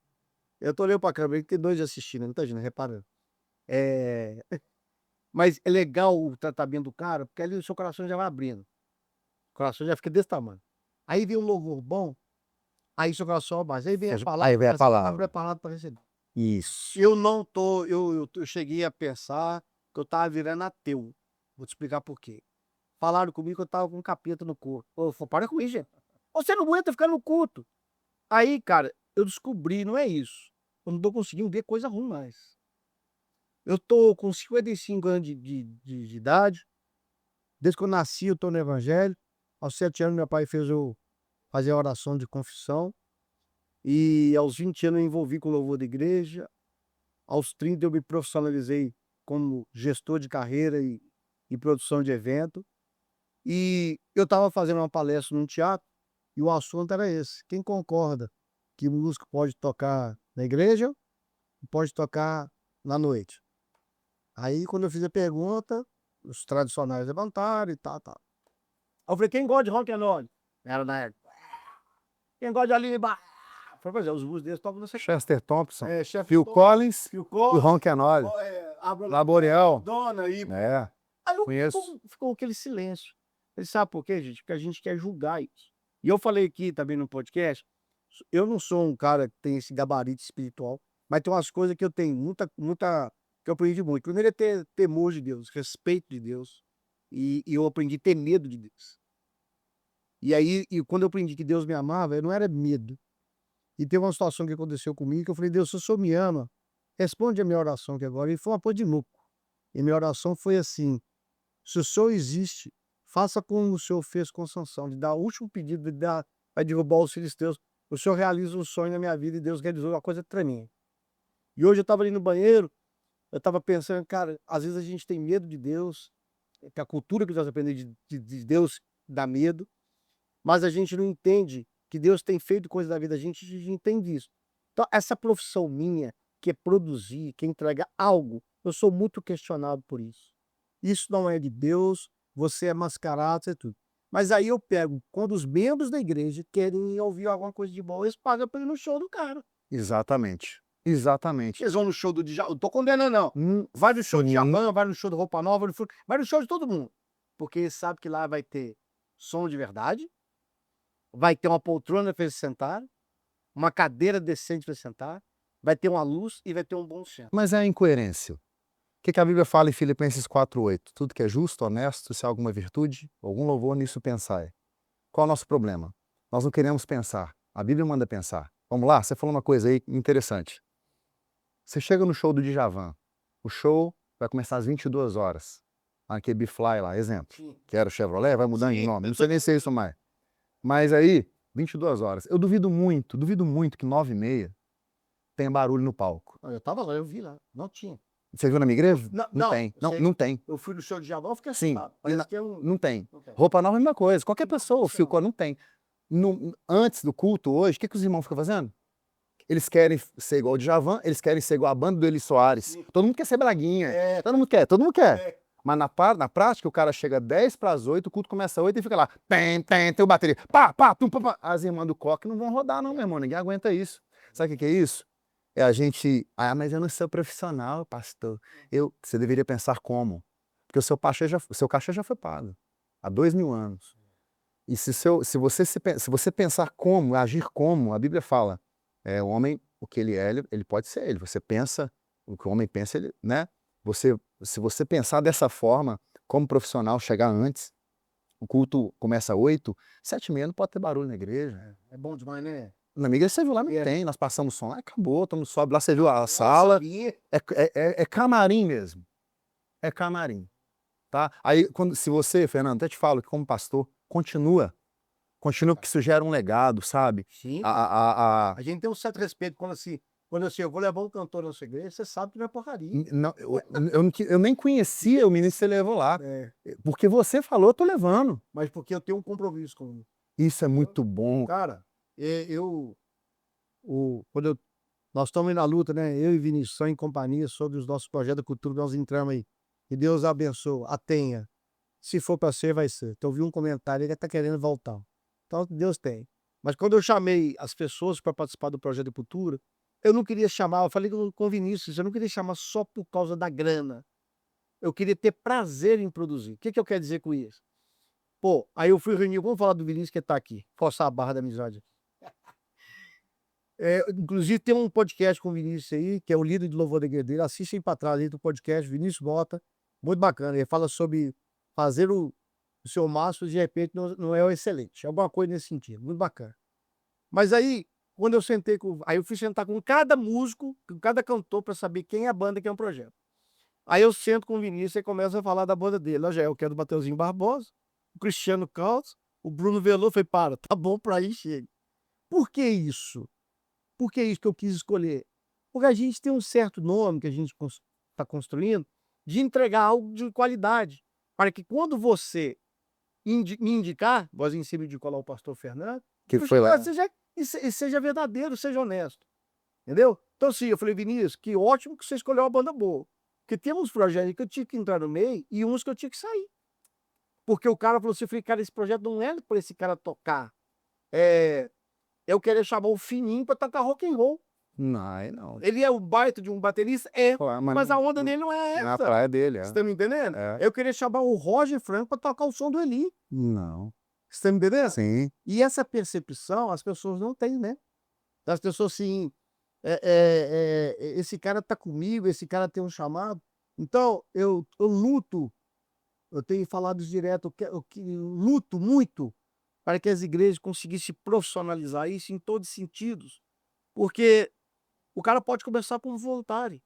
Eu tô olhando pra câmera, tem dois assistindo, não tá gente reparando. Mas é legal o tratamento do cara, porque ali o seu coração já vai abrindo. O coração já fica desse tamanho. Aí vem um louvor bom, aí seu coração abaixa. Aí vem a palavra. Aí vem a você tá palavra. preparado para receber. Isso. Eu não tô, eu cheguei a pensar que eu tava virando ateu. Vou te explicar por quê. Falaram comigo que eu tava com um capeta no corpo. Eu falei, para com isso, gente. Você não aguenta ficar no culto. Aí, cara, eu descobri, não é isso. Eu não tô conseguindo ver coisa ruim mais. Eu tô com 55 anos de idade. Desde que eu nasci, eu tô no evangelho. Aos 7 anos, meu pai fez eu fazer a oração de confissão. E aos 20 anos eu envolvi com o louvor da igreja. Aos 30 eu me profissionalizei como gestor de carreira e produção de evento. E eu estava fazendo uma palestra num teatro e o assunto era esse. Quem concorda que música pode tocar na igreja e pode tocar na noite? Aí quando eu fiz a pergunta, os tradicionais levantaram e tal. Aí eu falei, quem gosta de rock and roll? Era na época. Quem gosta de Aline Barra? Falei, pois é, os músicos deles tocam nessa. Chester Thompson, Chester Phil Thompson, Collins Phil e Collins, Ron Kenoly, Abra Laboriel. Dona e É, aí conheço. ficou aquele silêncio. Ele sabe por quê, gente? Porque a gente quer julgar isso. E eu falei aqui também no podcast Eu não sou um cara que tem esse gabarito espiritual, mas tem umas coisas que eu tenho muita que eu aprendi muito. Primeiro é ter temor de Deus, respeito de Deus, e eu aprendi a ter medo de Deus. E aí, quando eu aprendi que Deus me amava, eu não era medo. E teve uma situação que aconteceu comigo que eu falei: "Deus, se o Senhor me ama, responde a minha oração aqui agora", e foi uma coisa de louco. E minha oração foi assim: "Se o Senhor existe, faça como o Senhor fez com Sansão, de dar o último pedido, de dar vai derrubar os filisteus. O Senhor realiza um sonho na minha vida", e Deus realizou uma coisa tremenda. E hoje eu estava ali no banheiro, eu estava pensando, cara, às vezes a gente tem medo de Deus, que a cultura que nós aprendemos de Deus dá medo, mas a gente não entende que Deus tem feito coisa da vida da gente, a gente entende isso. Então, essa profissão minha, que é produzir, que é entregar algo, eu sou muito questionado por isso. Isso não é de Deus, você é mascarado, isso é tudo. Mas aí eu pego, quando os membros da igreja querem ouvir alguma coisa de boa, eles pagam pra ir no show do cara. Exatamente. Exatamente. Eles vão no show do Djavan, não tô condenando não. Vai no show do Djavan, vai no show do Roupa Nova, vai no show de todo mundo. Porque eles sabem que lá vai ter som de verdade, vai ter uma poltrona para eles sentarem, uma cadeira decente para sentar, vai ter uma luz e vai ter um bom centro. Mas é a incoerência. O que a Bíblia fala em Filipenses 4:8? Tudo que é justo, honesto, se há alguma virtude, algum louvor, nisso pensai. Qual é o nosso problema? Nós não queremos pensar. A Bíblia manda pensar. Vamos lá? Você falou uma coisa aí interessante. Você chega no show do Djavan. O show vai começar às 22 horas. Aquele B-Fly lá, exemplo. Sim. Que era o Chevrolet, vai mudando de Sim. nome. Não sei nem se é isso mais. Mas aí, 22 horas. Eu duvido muito que 9h30 tenha barulho no palco. Eu tava lá, eu vi lá, não tinha. Você viu na minha igreja? Não, tem. eu Não, sei. não tem. Eu fui no show de Djavan, eu fiquei Sim. assustado. Parece que é um... Não tem. Não tem. Roupa nova é a mesma coisa. Qualquer pessoa, Não. ficou, não tem. Antes do culto hoje, o que os irmãos ficam fazendo? Eles querem ser igual o Djavan, eles querem ser igual a banda do Eli Soares. Sim. Todo mundo quer ser braguinha. É. Todo mundo quer. É. Mas na prática, o cara chega 10 para as 8, o culto começa às 8 e fica lá. Tem o bateria. Pá, tum, pá, pá. As irmãs do coque não vão rodar, não, meu irmão. Ninguém aguenta isso. Sabe o que é isso? É a gente. Ah, mas eu não sou profissional, pastor. Você deveria pensar como? Porque o seu cachê já foi pago há 2.000 anos. E se você pensar como, agir como, a Bíblia fala, o homem, o que ele é, ele pode ser ele. Você pensa, o que o homem pensa, ele, né? Se você pensar dessa forma, como profissional, chegar antes, o culto começa às 8, 7h30 não pode ter barulho na igreja. É bom demais, né? Na minha igreja você viu lá, não É. tem, nós passamos som lá, acabou, todo mundo sobe lá, você viu a sala, Sabia. é camarim mesmo, é camarim, tá? Aí, se você, Fernando, até te falo que como pastor, continua, porque isso gera um legado, sabe? Sim. A A gente tem um certo respeito quando assim, eu vou levar um cantor na sua igreja, você sabe que não é porcaria. Não, eu nem conhecia o ministro que você levou lá, É, porque você falou, eu tô levando. mas porque eu tenho um compromisso com ele. Isso é muito bom. Cara, quando nós estamos aí na luta, né? Eu e Vinícius, só em companhia sobre os nossos projetos da cultura, nós entramos aí. E Deus abençoe, a tenha. Se for para ser, vai ser. Então, eu vi um comentário, ele está querendo voltar. Então, Deus tem. Mas quando eu chamei as pessoas para participar do projeto de cultura, eu não queria chamar, eu falei com o Vinícius, eu não queria chamar só por causa da grana. Eu queria ter prazer em produzir. O que eu quero dizer com isso? Pô, aí eu fui reunir, vamos falar do Vinícius que está aqui, forçar a barra da amizade. Inclusive tem um podcast com o Vinícius aí, que é o líder de louvor da igreja dele, assistem para trás aí do podcast, Vinícius Mota, muito bacana, ele fala sobre fazer o seu máximo, de repente não é o excelente, alguma coisa nesse sentido, muito bacana. Mas aí, quando eu sentei aí eu fui sentar com cada músico, com cada cantor para saber quem é a banda, quem é o projeto. Aí eu sento com o Vinícius e começo a falar da banda dele, ó, já eu quero do Mateuzinho Barbosa, o Cristiano Carlos, o Bruno Veloso, falei, tá bom pra ir, chega. Por que isso? Por que isso que eu quis escolher? Porque a gente tem um certo nome que a gente está construindo de entregar algo de qualidade, para que quando você me indicar, vozinho em cima de colar o pastor Fernando, Que foi lá. seja verdadeiro, seja honesto. Entendeu? Então, assim, eu falei, Vinícius, que ótimo que você escolheu uma banda boa. Porque tem uns projetos que eu tinha que entrar no meio e uns que eu tinha que sair. Porque o cara falou assim, eu falei, cara, esse projeto não é para esse cara tocar. Eu queria chamar o Fininho para tocar rock and roll. Não. Ele é o baita de um baterista? Mas a onda dele não é Na essa. praia dele, Você tá me entendendo? É. Eu queria chamar o Roger Franco para tocar o som do Eli. Não. Você tá me entendendo? Sim. E essa percepção as pessoas não têm, né? das pessoas assim, esse cara tá comigo, esse cara tem um chamado. Então eu luto, eu tenho falado isso direto, eu luto muito para que as igrejas conseguissem profissionalizar isso em todos os sentidos, porque o cara pode começar como voluntário,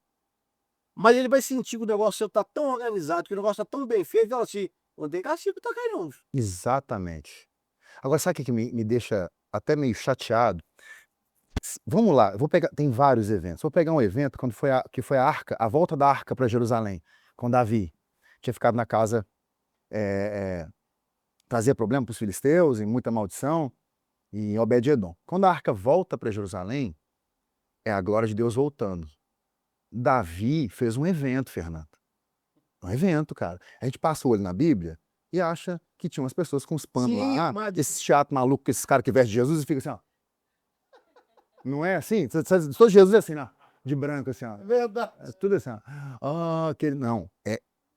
mas ele vai sentir que o negócio seu tá tão organizado, que o negócio tá tão bem feito, e fala assim: "Não tem cacife tocar aí não". Exatamente. Agora sabe o que que me deixa até meio chateado? Vamos lá, eu vou pegar, tem vários eventos. Vou pegar um evento quando foi que foi a volta da arca para Jerusalém, com Davi. Tinha ficado na casa, eh trazia problema para os filisteus e muita maldição, e em Obed-edom. Quando a arca volta para Jerusalém, é a glória de Deus voltando. Davi fez um evento, Fernando. Um evento, cara. A gente passa o olho na Bíblia e acha que tinha umas pessoas com os panos Sim, lá, mas esses teatro maluco, esses caras que vestem Jesus e fica assim, ó. Não é assim? Todo Jesus é assim, ó, de branco, assim, ó. é verdade. É tudo assim, ó. Ah, aquele. Não.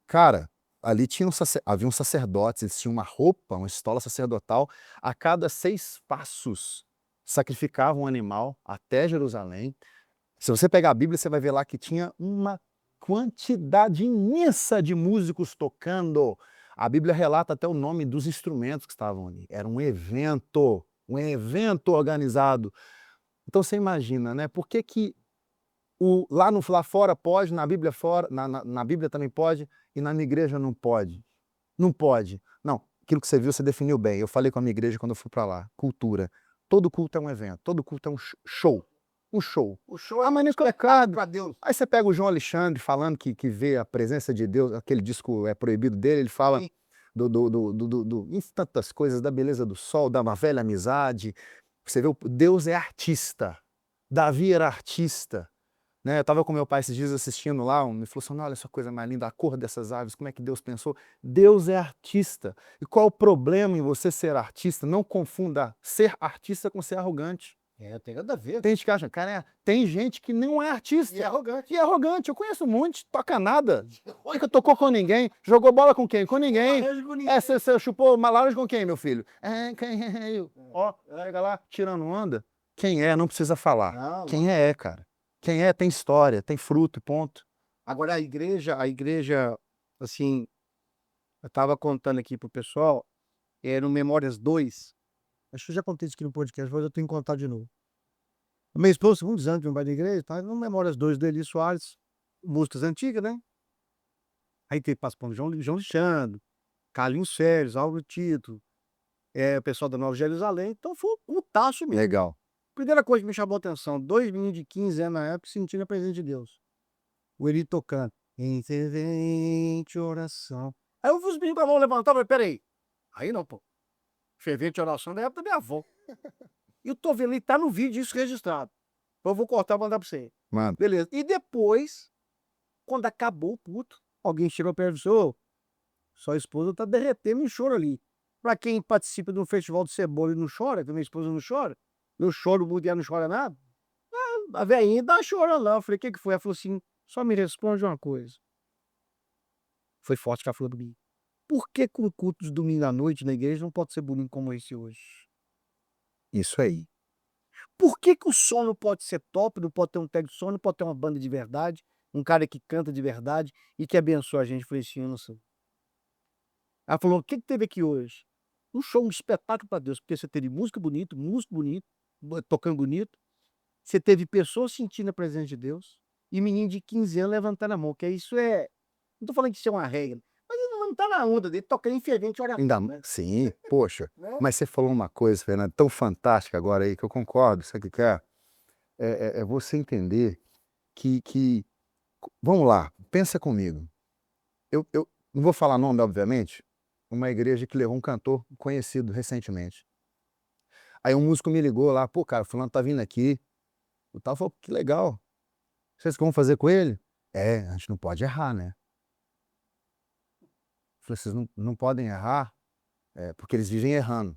Cara, ali tinha havia um sacerdotes, eles tinham uma roupa, uma estola sacerdotal. A cada 6 passos sacrificavam um animal até Jerusalém. Se você pegar a Bíblia, você vai ver lá que tinha uma quantidade imensa de músicos tocando. A Bíblia relata até o nome dos instrumentos que estavam ali. Era um evento organizado. Então você imagina, né? Por que que lá fora pode, na Bíblia fora, na Bíblia também pode, e na minha igreja não pode? Não pode. Não, aquilo que você viu, você definiu bem. Eu falei com a minha igreja quando eu fui para lá. Cultura. Todo culto é um evento, todo culto é um show. Um show. O show Ah, é mas um nem espetáculo colocado. para Deus. Aí você pega o João Alexandre falando que vê a presença de Deus, aquele disco é proibido dele, ele fala Sim. em tantas coisas, da beleza do sol, da uma velha amizade. Você vê, Deus é artista. Davi era artista. Né, eu estava com meu pai esses dias assistindo lá, me falou assim: olha essa coisa mais linda, a cor dessas aves, como é que Deus pensou? Deus é artista. E qual o problema em você ser artista? Não confunda ser artista com ser arrogante. Tem nada a ver. Tem gente que acha, cara, tem gente que não é artista. E é arrogante. E é arrogante. Eu conheço um monte, toca nada. Nunca tocou com ninguém. Jogou bola com quem? Com ninguém. Você chupou uma laranja com quem, meu filho? Quem é eu? Ó, pega lá, tirando onda. Quem é, não precisa falar. Não, Quem é, cara. Quem é, tem história, tem fruto, ponto. agora a igreja, assim, eu estava contando aqui pro pessoal, no Memórias 2, acho que eu já contei isso aqui no podcast, mas eu tenho que contar de novo. A minha esposa, muitos anos de um bar da igreja, tá no Memórias 2 do Eli Soares, músicas antigas, né. Aí teve participando João Alexandre, Carlinhos Férias, Álvaro Tito, o pessoal da Nova Jerusalém, então foi um tacho mesmo. Legal. Primeira coisa que me chamou a atenção, 2 meninos de 15 anos na época sentindo a presença de Deus. O Eli tocando, em fervente oração. Aí eu vi os meninos com a mão levantada, falei: "Espera aí não pô, fervente oração da época da minha avó". E eu tô vendo ali, tá no vídeo isso registrado. Então eu vou cortar e mandar pra você. Mano, Beleza. E depois, quando acabou o culto, alguém chegou perto e disse: "Ô, sua esposa tá derretendo em choro ali". Pra quem participa de um festival de cebola e não chora, que minha esposa não chora, eu choro muito e ela não chora nada, a velhinha tá chorando lá. Eu falei: "Que foi?" Ela falou assim: "Só me responde uma coisa". Foi forte que ela falou pra mim. Por que que o culto de domingo à noite na igreja não pode ser bonito como esse hoje? isso aí. Por que que o som não pode ser top, não pode ter um técnico de som, não pode ter uma banda de verdade, um cara que canta de verdade e que abençoa a gente? Eu falei assim: "Eu não sei". Ela falou: "O que que teve aqui hoje?". Um show, um espetáculo para Deus, porque você teve música bonito, músico bonito, tocando bonito, você teve pessoas sentindo a presença de Deus, e menino de 15 anos levantando a mão, que isso não tô falando que isso é uma regra, mas ele não tá na onda dele, tocando em fervente Ainda oração, né, sim, poxa, né. mas você falou uma coisa, Fernando, tão fantástica agora aí, que eu concordo, sabe o que que é? É você entender que vamos lá, pensa comigo. Eu não vou falar nome, obviamente, uma igreja que levou um cantor conhecido recentemente. Aí um músico me ligou lá: "Pô, cara, fulano tá vindo aqui", o tal, falou: "Que legal, vocês que vão fazer com ele?". "É, a gente não pode errar, né". Falei: "Vocês não podem errar, porque eles vivem errando,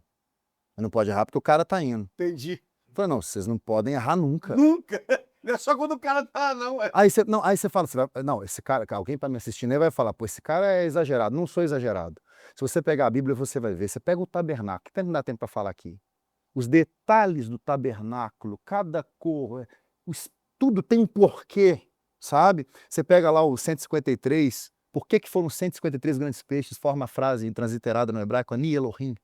mas não pode errar porque o cara tá indo". Entendi. Falei: "Não, vocês não podem errar nunca". Nunca. Não é só quando o cara tá não, é. Aí você fala, você vai não, esse cara, alguém tá me assistindo aí vai falar: "Pô, esse cara é exagerado", não sou exagerado. Se você pegar a Bíblia, você vai ver, você pega o tabernáculo, que não dá tempo para falar aqui. os detalhes do tabernáculo, cada cor, tudo tem um porquê, sabe? Você pega lá o 153, por que foram 153 grandes peixes? Forma a frase transliterada no hebraico, Ani Elohim,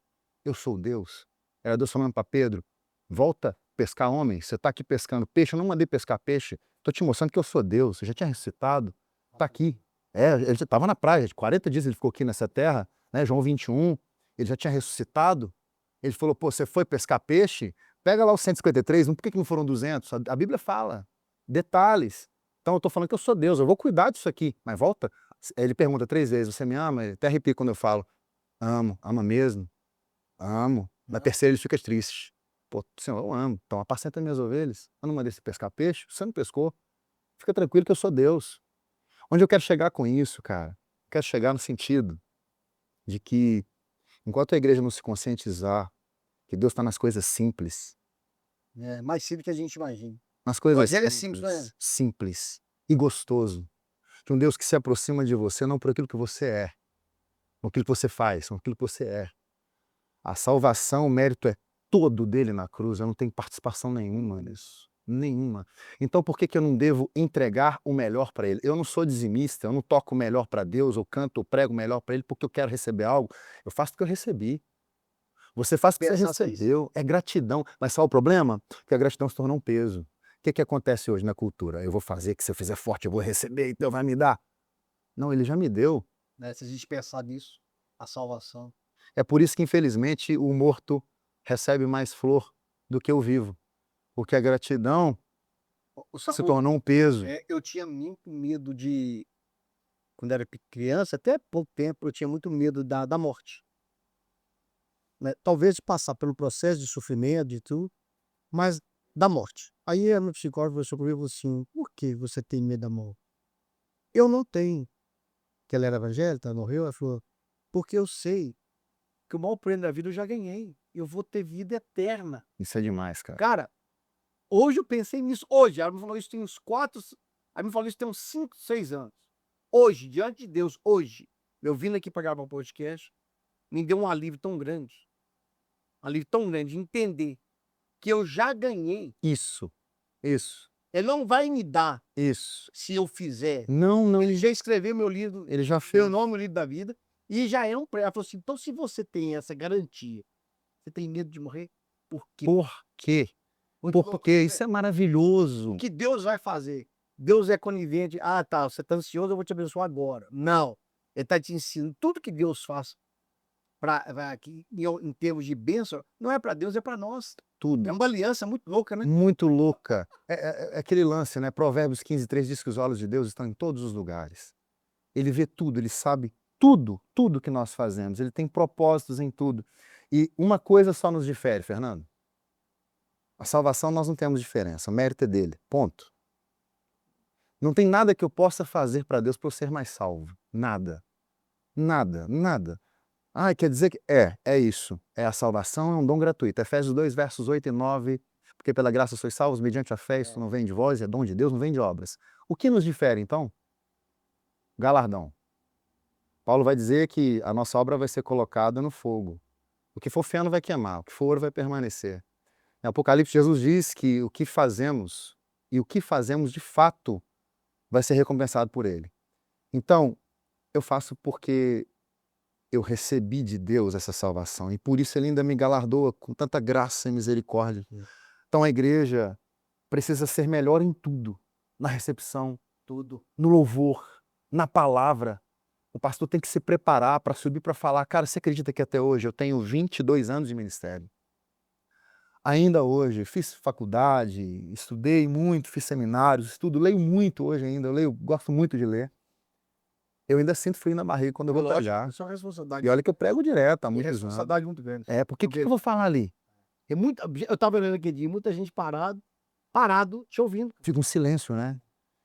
eu sou Deus. Era Deus falando para Pedro, volta a pescar homens, você está aqui pescando peixe, eu não mandei pescar peixe, estou te mostrando que eu sou Deus, você já tinha ressuscitado, está aqui. Ele já estava na praia, de 40 dias ele ficou aqui nessa terra, né? João 21, ele já tinha ressuscitado. Ele falou, pô, você foi pescar peixe? Pega lá os 153, por que não foram 200? A Bíblia fala, detalhes. Então eu estou falando que eu sou Deus, eu vou cuidar disso aqui. Mas volta, ele pergunta 3 vezes, você me ama? Ele até arrepia quando eu falo, amo, ama mesmo, amo. Na terceira ele fica triste. Pô, Senhor, eu amo, então apacenta minhas ovelhas. Eu não mandei você pescar peixe, você não pescou. Fica tranquilo que eu sou Deus. Onde eu quero chegar com isso, cara? Eu quero chegar no sentido de que, enquanto a igreja não se conscientizar que Deus está nas coisas simples, É mais simples que a gente imagina. nas coisas Mas ele é simples, não é? simples e gostoso, de um Deus que se aproxima de você não por aquilo que você é, por aquilo que você faz, por aquilo que você é. A salvação, o mérito é todo dele na cruz, eu não tenho participação nenhuma nisso. Nenhuma. Então por que eu não devo entregar o melhor para ele? Eu não sou dizimista, eu não toco o melhor para Deus, ou canto, ou prego o melhor para ele porque eu quero receber algo. Eu faço o que eu recebi. Você faz o que você Pensa assim. recebeu, é gratidão. Mas qual o problema? Que a gratidão se tornou um peso. O que acontece hoje na cultura? Eu vou fazer, que se eu fizer forte eu vou receber, então vai me dar. Não, ele já me deu. Né? Se a gente pensar nisso, a salvação. É por isso que, infelizmente, o morto recebe mais flor do que o vivo. Porque a gratidão se tornou um peso. Eu tinha muito medo de, quando era criança, até pouco tempo, eu tinha muito medo da morte. Né? Talvez passar pelo processo de sofrimento, de tudo, mas da morte. Aí a minha psicóloga conversou comigo e falou assim: por que você tem medo da morte? Eu não tenho. Que ela era evangélica, ela morreu, ela falou: porque eu sei que o maior prêmio da vida eu já ganhei. Eu vou ter vida eterna. Isso é demais, cara. Cara, hoje eu pensei nisso. Hoje, ela me falou isso tem uns 4. Ela me falou isso tem uns 5, 6 anos. Hoje, diante de Deus, hoje, eu vindo aqui para gravar um podcast, me deu um alívio tão grande. Um alívio tão grande de entender que eu já ganhei. Isso. Ele não vai me dar Isso. se eu fizer. Não. Ele já escreveu meu livro, Ele já meu fez. nome no livro da vida, e já é um prêmio. Ela falou assim: então, se você tem essa garantia, você tem medo de morrer? Por quê? Por quê? Muito louco, Porque né? isso é maravilhoso. O que Deus vai fazer? Deus é conivente. Ah, tá, você está ansioso, eu vou te abençoar agora. Não. Ele está te ensinando. Tudo que Deus faz aqui, em termos de bênção, não é para Deus, é para nós. Tudo. É uma aliança muito louca, né? Muito louca. É aquele lance, né? Provérbios 15:3 diz que os olhos de Deus estão em todos os lugares. Ele vê tudo, ele sabe tudo que nós fazemos. Ele tem propósitos em tudo. E uma coisa só nos difere, Fernando. A salvação nós não temos diferença, o mérito é dele, ponto. Não tem nada que eu possa fazer para Deus para eu ser mais salvo. Nada. Nada. Ah, quer dizer que é isso. É a salvação, é um dom gratuito. Efésios 2, versos 8 e 9. Porque pela graça sois salvos mediante a fé, isso não vem de vós, é dom de Deus, não vem de obras. O que nos difere, então? Galardão. Paulo vai dizer que a nossa obra vai ser colocada no fogo. O que for feno vai queimar, o que for ouro vai permanecer. Em Apocalipse, Jesus diz que o que fazemos, e o que fazemos de fato, vai ser recompensado por ele. Então, eu faço porque eu recebi de Deus essa salvação, e por isso ele ainda me galardoa com tanta graça e misericórdia. Então a igreja precisa ser melhor em tudo, na recepção, Tudo. no louvor, na palavra. O pastor tem que se preparar para subir para falar. Cara, você acredita que até hoje eu tenho 22 anos de ministério? Ainda hoje, fiz faculdade, estudei muito, fiz seminários, estudo, leio muito hoje ainda, gosto muito de ler. Eu ainda sinto frio na barriga quando eu vou pregar. Isso é uma responsabilidade. E olha que eu prego direto há muitos anos. Responsabilidade muito grande. Porque o que eu vou falar ali? Eu estava olhando aquele dia, muita gente parado, te ouvindo. Fica um silêncio, né?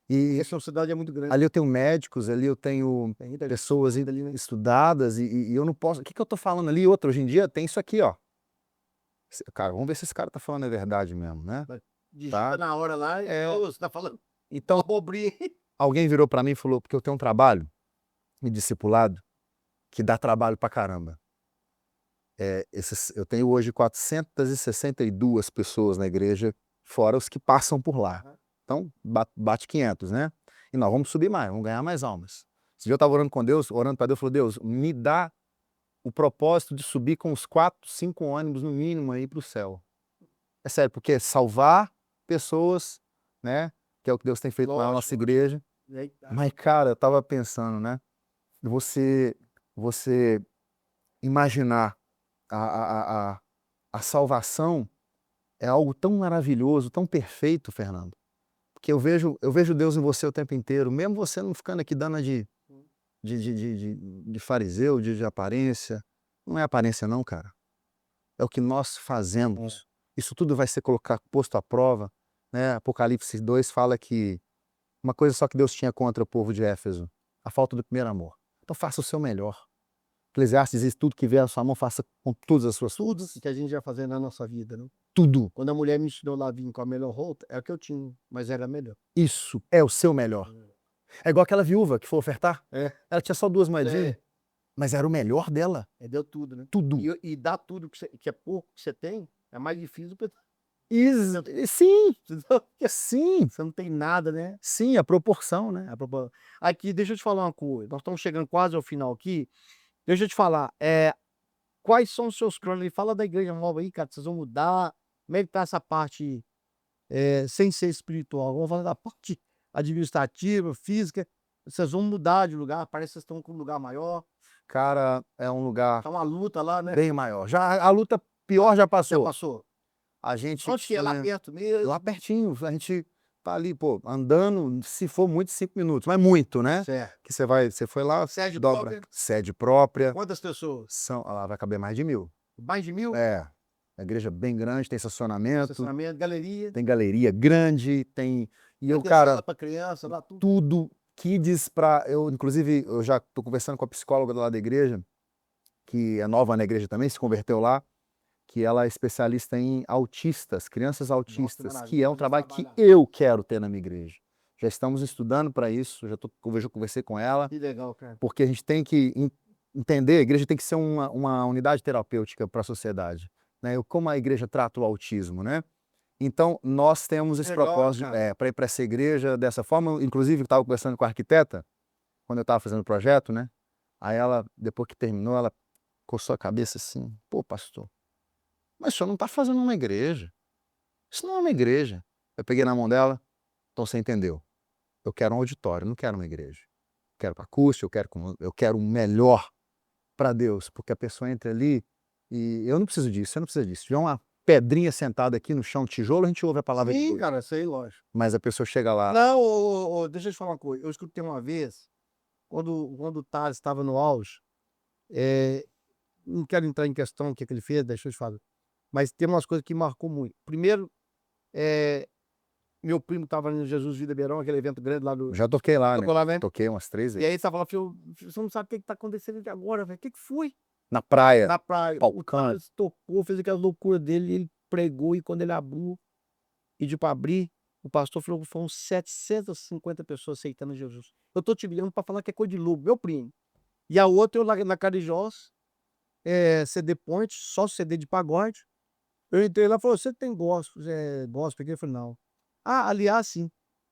A E responsabilidade é muito grande. ali eu tenho médicos, ali eu tenho pessoas estudadas e eu não posso... O que eu tô falando ali? Outra, hoje em dia tem isso aqui, ó. Cara, vamos ver se esse cara tá falando a verdade mesmo, né? Digita na hora lá, você tá falando Então, abobrinha. alguém virou para mim e falou, porque eu tenho um trabalho, me discipulado, que dá trabalho pra caramba. Eu tenho hoje 462 pessoas na igreja, fora os que passam por lá. Então, bate 500, né? E nós vamos subir mais, vamos ganhar mais almas. Esse dia eu estava orando com Deus, orando para Deus, falou, Deus, me dá o propósito de subir com uns 4, 5 ônibus no mínimo aí para o céu. É sério, porque salvar pessoas, né? Que é o que Deus tem feito na nossa igreja. Mas, cara, eu estava pensando, né? Você imaginar a salvação é algo tão maravilhoso, tão perfeito, Fernando. Porque eu vejo Deus em você o tempo inteiro, mesmo você não ficando aqui dando de fariseu, de aparência. Não é aparência não, cara. É o que nós fazemos. Isso tudo vai ser posto à prova, né? Apocalipse 2 fala que uma coisa só que Deus tinha contra o povo de Éfeso, a falta do primeiro amor. Então faça o seu melhor. Eclesiastes diz, tudo que vier à sua mão, faça com todas as suas Tudo forças. que a gente vai fazer na nossa vida, né? Tudo. Quando a mulher me ensinou lá a vir com a melhor roupa, é o que eu tinha, mas era melhor. Isso é o seu melhor. É igual aquela viúva que foi ofertar. Ela tinha só 2 moedinhas, mas era o melhor dela. Deu tudo, né? Tudo. E dar tudo que é pouco que você tem, é mais difícil porque Sim, sim, você não tem nada, né? sim, a proporção, né? Aqui, deixa eu te falar uma coisa. Nós estamos chegando quase ao final aqui. Deixa eu te falar. Quais são os seus planos? Fala da igreja nova aí, cara. Vocês vão mudar. Como é que tá essa parte sem ser espiritual? Vamos falar da parte administrativa, física. Vocês vão mudar de lugar. Parece que vocês estão com um lugar maior. Cara, é um lugar Tá uma luta lá, né? bem maior. Já a luta pior já Já passou. passou. A gente Onde que é? Lá perto mesmo? lá pertinho, a gente tá ali, pô, andando, se for muito 5 minutos, mas muito, né? Certo. Que você foi lá, Sede dobra, própria? sede própria, Quantas pessoas? lá vai caber mais de 1000. Mais de 1000? É, a igreja bem grande, tem estacionamento, Estacionamento, galeria. tem galeria grande, e Vai eu, ter cara, sala pra criança, lá tudo. tudo, kids inclusive, eu já tô conversando com a psicóloga lá da igreja, que é nova na igreja também, se converteu lá, que ela é especialista em autistas, crianças autistas, maravilha, que é um vamos trabalho que trabalhar. eu quero ter na minha igreja. Já estamos estudando para isso, já conversei com ela, Que legal, cara. porque a gente tem que entender, a igreja tem que ser uma unidade terapêutica para a sociedade, né? Como a igreja trata o autismo, né? Então, nós temos esse Legal, propósito cara. para ir para essa igreja dessa forma. Inclusive, eu estava conversando com a arquiteta, quando eu estava fazendo o projeto, né? Aí ela, depois que terminou, ela coçou a cabeça assim, pô, pastor, mas o senhor não está fazendo uma igreja. Isso não é uma igreja. Eu peguei na mão dela, então você entendeu. Eu quero um auditório, não quero uma igreja. Eu quero para acústica, eu quero um melhor para Deus, porque a pessoa entra ali e eu não preciso disso, você não precisa disso. Se tiver uma pedrinha sentada aqui no chão, tijolo, a gente ouve a palavra de Sim, Deus. cara, sei, lógico. Mas a pessoa chega lá, Não, deixa eu te falar uma coisa. Eu escutei uma vez, quando o Tales estava no auge, não quero entrar em questão o que que ele fez, deixa eu te falar. Mas tem umas coisas que marcou muito. Primeiro, meu primo estava no Jesus Vida Beirão, aquele evento grande lá do. já toquei lá, né? Tocou lá, né? Toquei umas 3 E vezes. aí você fala, filho, você não sabe o que está acontecendo aqui agora, velho. O que que foi? Na praia, Na praia. O palcão. Tales tocou, fez aquela loucura dele, ele pregou, e quando ele abriu, pediu para abrir, o pastor falou que foram 750 pessoas aceitando Jesus. Eu tô te ligando para falar que é coisa de louco, meu primo. E a outra, eu lá na Carijós, CD Point, só CD de pagode. Eu entrei lá e falou: "Você tem gospel aqui?" Eu falei: "Não". "Ah, aliás, sim,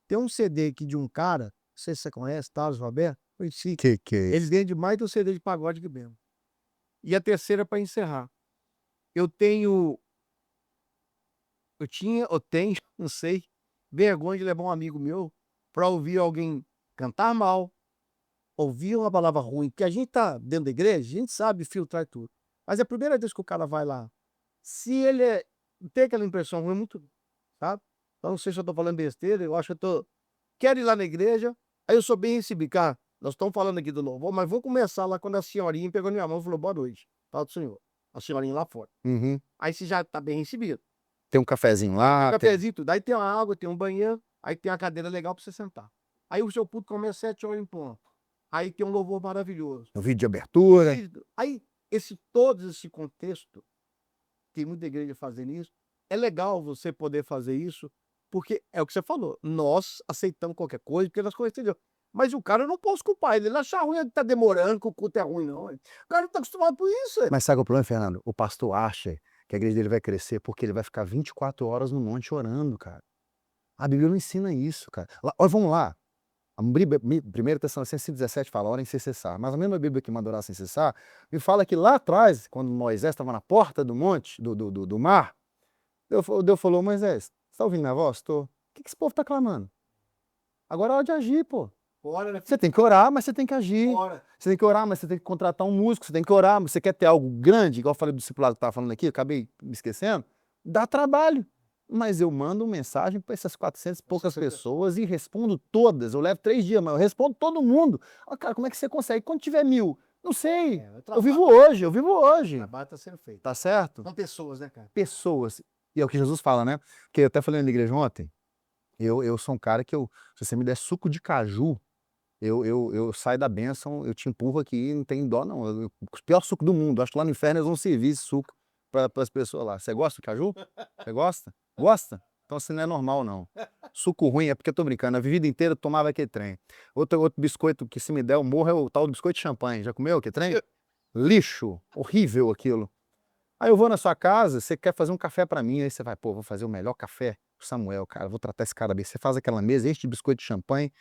tem um CD aqui de um cara, não sei se você conhece, Thales Roberto". Eu falei: "Sim". Que é Ele isso? vende mais do CD de pagode que mesmo. E a terceira, para encerrar, eu tenho eu tenho, não sei, vergonha de levar um amigo meu para ouvir alguém cantar mal, ouvir uma palavra ruim, porque a gente tá dentro da igreja, a gente sabe filtrar tudo. Mas é a primeira vez que o cara vai lá, se ele tem aquela impressão ruim, é muito, sabe? Então não sei se eu tô falando besteira, eu acho que eu quero ir lá na igreja, aí eu sou bem recebido, cara, nós estamos falando aqui do louvor, mas vou começar lá quando a senhorinha pegou na minha mão e falou: "Boa noite, paz do Senhor". A senhorinha lá fora. Uhum. Aí você já tá bem recebido. Tem um cafezinho Tem lá, cafezinho, tudo. Aí tem uma água, tem um banheiro, aí tem uma cadeira legal pra você sentar. Aí o seu culto começa 7 horas em ponto. Aí tem um louvor maravilhoso. um vídeo de abertura. Aí, esse contexto, tem muita igreja fazendo isso. É legal você poder fazer isso, porque é o que você falou, nós aceitamos qualquer coisa, porque nós conhecemos Deus. Mas o cara eu não posso culpar ele. Ele achar ruim é que tá demorando, que o culto é ruim, não. O cara não tá acostumado com isso. Mas sabe o problema, Fernando? O pastor acha que a igreja dele vai crescer porque ele vai ficar 24 horas no monte orando, cara. A Bíblia não ensina isso, cara. Ó, vamos lá. A Bíblia, 1 Tessalonicenses 5,17 fala, orem sem cessar. Mas a mesma Bíblia que manda orar sem cessar, me fala que lá atrás, quando Moisés estava na porta do monte, do mar, Deus falou, Moisés, você está ouvindo minha voz? Tô. O que esse povo está clamando? Agora é hora de agir, pô. Bora, né? Você tem que orar, mas você tem que agir. Bora. Você tem que orar, mas você tem que contratar um músico, você tem que orar, mas você quer ter algo grande, igual eu falei do discipulado que estava falando aqui, eu acabei me esquecendo, dá trabalho. Mas eu mando uma mensagem para essas 400 e poucas pessoas e respondo todas. Eu levo 3 dias, mas eu respondo todo mundo. Ah, cara, como é que você consegue? Quando tiver 1000? Não sei. Eu vivo hoje, eu vivo O hoje. trabalho tá sendo feito. Tá certo? São pessoas, né, cara? Pessoas. E é o que Jesus fala, né? Porque eu até falei na igreja ontem, eu sou um cara que se você me der suco de caju, eu saio da bênção, eu te empurro aqui, não tem dó não. O pior suco do mundo. Acho que lá no inferno eles vão servir esse suco para as pessoas lá. Você gosta de caju? Você gosta? Gosta? Então assim não é normal não. Suco ruim é porque eu tô brincando. A vida inteira eu tomava aquele trem. Outro biscoito que se me der eu morro é o tal do biscoito de champanhe. Já comeu aquele trem? Lixo. Horrível aquilo. Aí eu vou na sua casa, você quer fazer um café para mim, aí você vai, pô, vou fazer o melhor café pro Samuel, cara, vou tratar esse cara bem. Você faz aquela mesa, enche de biscoito de champanhe,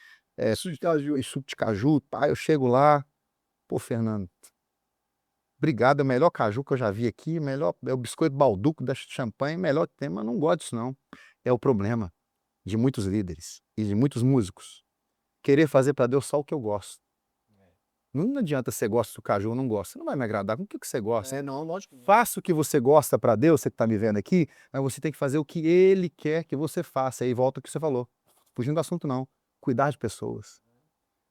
Suco de caju. e suco de caju, pá, eu chego lá, pô, Fernando, obrigado, é o melhor caju que eu já vi aqui, é o biscoito balduco da champanhe, melhor que tem, mas não gosto disso não. É o problema de muitos líderes e de muitos músicos, querer fazer para Deus só o que eu gosto. Não adianta você gosta do caju ou não gosta, você não vai me agradar com o que você gosta. Não, lógico. Faça o que você gosta para Deus, você que está me vendo aqui, mas você tem que fazer o que Ele quer que você faça. Aí volta o que você falou. Fugindo do assunto não. Cuidar de pessoas.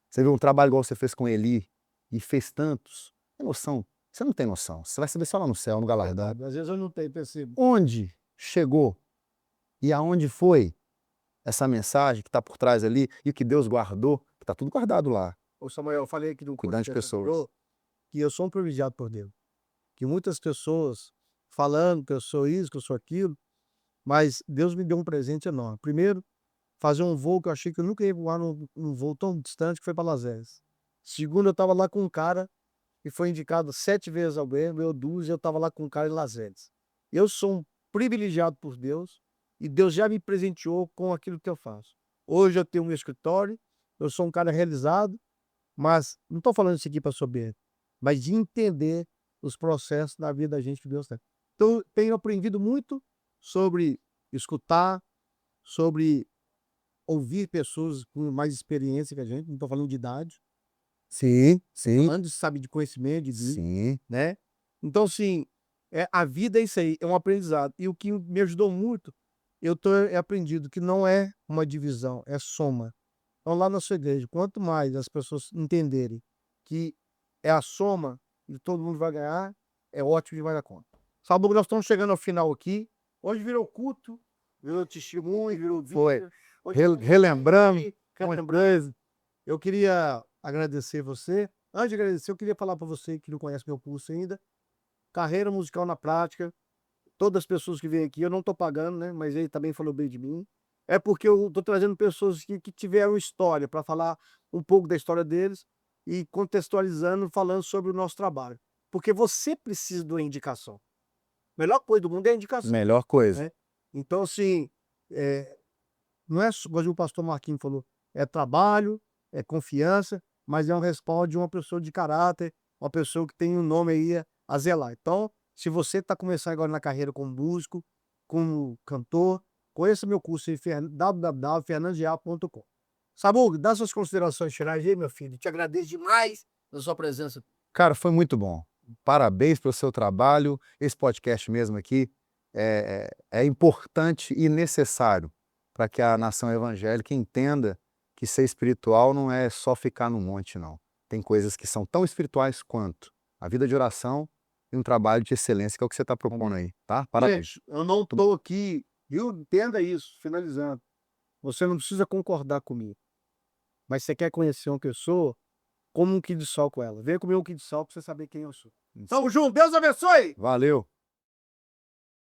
Você viu um trabalho igual você fez com Eli e fez tantos. Tem noção? Você não tem noção. Você vai saber só lá no céu, no galardado. Às vezes eu não tenho, percebo. Onde chegou e aonde foi essa mensagem que está por trás ali e o que Deus guardou, que está tudo guardado lá. Ô Samuel, eu falei aqui no Cuidando de pessoas. que eu sou um privilegiado por Deus. Que muitas pessoas falando que eu sou isso, que eu sou aquilo, mas Deus me deu um presente enorme. Primeiro, fazer um voo que eu achei que eu nunca ia voar num voo tão distante, que foi para Las Vegas. Segundo, eu estava lá com um cara que foi indicado 7 vezes ao Grêmio, eu 2, e eu estava lá com um cara em Las Vegas. Eu sou um privilegiado por Deus e Deus já me presenteou com aquilo que eu faço. Hoje eu tenho um escritório, eu sou um cara realizado, mas não estou falando isso aqui para soberba, mas de entender os processos da vida da gente que Deus tem. Então, tenho aprendido muito sobre escutar, sobre ouvir pessoas com mais experiência que a gente, não estou falando de idade, Sim, sim, falando, sabe, de conhecimento, de vida, sim. né? Então, assim, a vida é isso aí, é um aprendizado. E o que me ajudou muito, eu tenho aprendido que não é uma divisão, é soma. Então, lá na sua igreja, quanto mais as pessoas entenderem que é a soma e todo mundo vai ganhar, é ótimo e vai dar conta. Sabe, nós estamos chegando ao final aqui. Hoje virou culto, virou testemunho, virou Foi. vídeo. Hoje Relembrando. lembrando. Eu queria agradecer você. Antes de agradecer, eu queria falar para você que não conhece meu curso ainda. Carreira musical na prática. Todas as pessoas que vêm aqui, eu não estou pagando, né? Mas ele também falou bem de mim. É porque eu estou trazendo pessoas que tiveram história, para falar um pouco da história deles e contextualizando, falando sobre o nosso trabalho. Porque você precisa de uma indicação. A melhor coisa do mundo é a indicação, Melhor coisa. né? Então, assim, não é só, como o pastor Marquinhos falou, é trabalho, é confiança, mas é um respaldo de uma pessoa de caráter, uma pessoa que tem um nome aí a zelar. Então, se você está começando agora na carreira como músico, como cantor, conheça meu curso em www.fernandogeal.com. Samuel, dá suas considerações finais aí, meu filho. Te agradeço demais pela sua presença. Cara, foi muito bom. Parabéns pelo seu trabalho. Esse podcast mesmo aqui é importante e necessário para que a nação evangélica entenda que ser espiritual não é só ficar no monte, não. Tem coisas que são tão espirituais quanto a vida de oração e um trabalho de excelência, que é o que você está propondo aí, tá? Parabéns. Gente, eu não estou aqui, viu? Entenda isso, finalizando. Você não precisa concordar comigo, mas você quer conhecer uma pessoa, como um quilo de sal com ela. Vem comer um quilo de sal para você saber quem eu sou. Tamo junto, Deus abençoe! Valeu.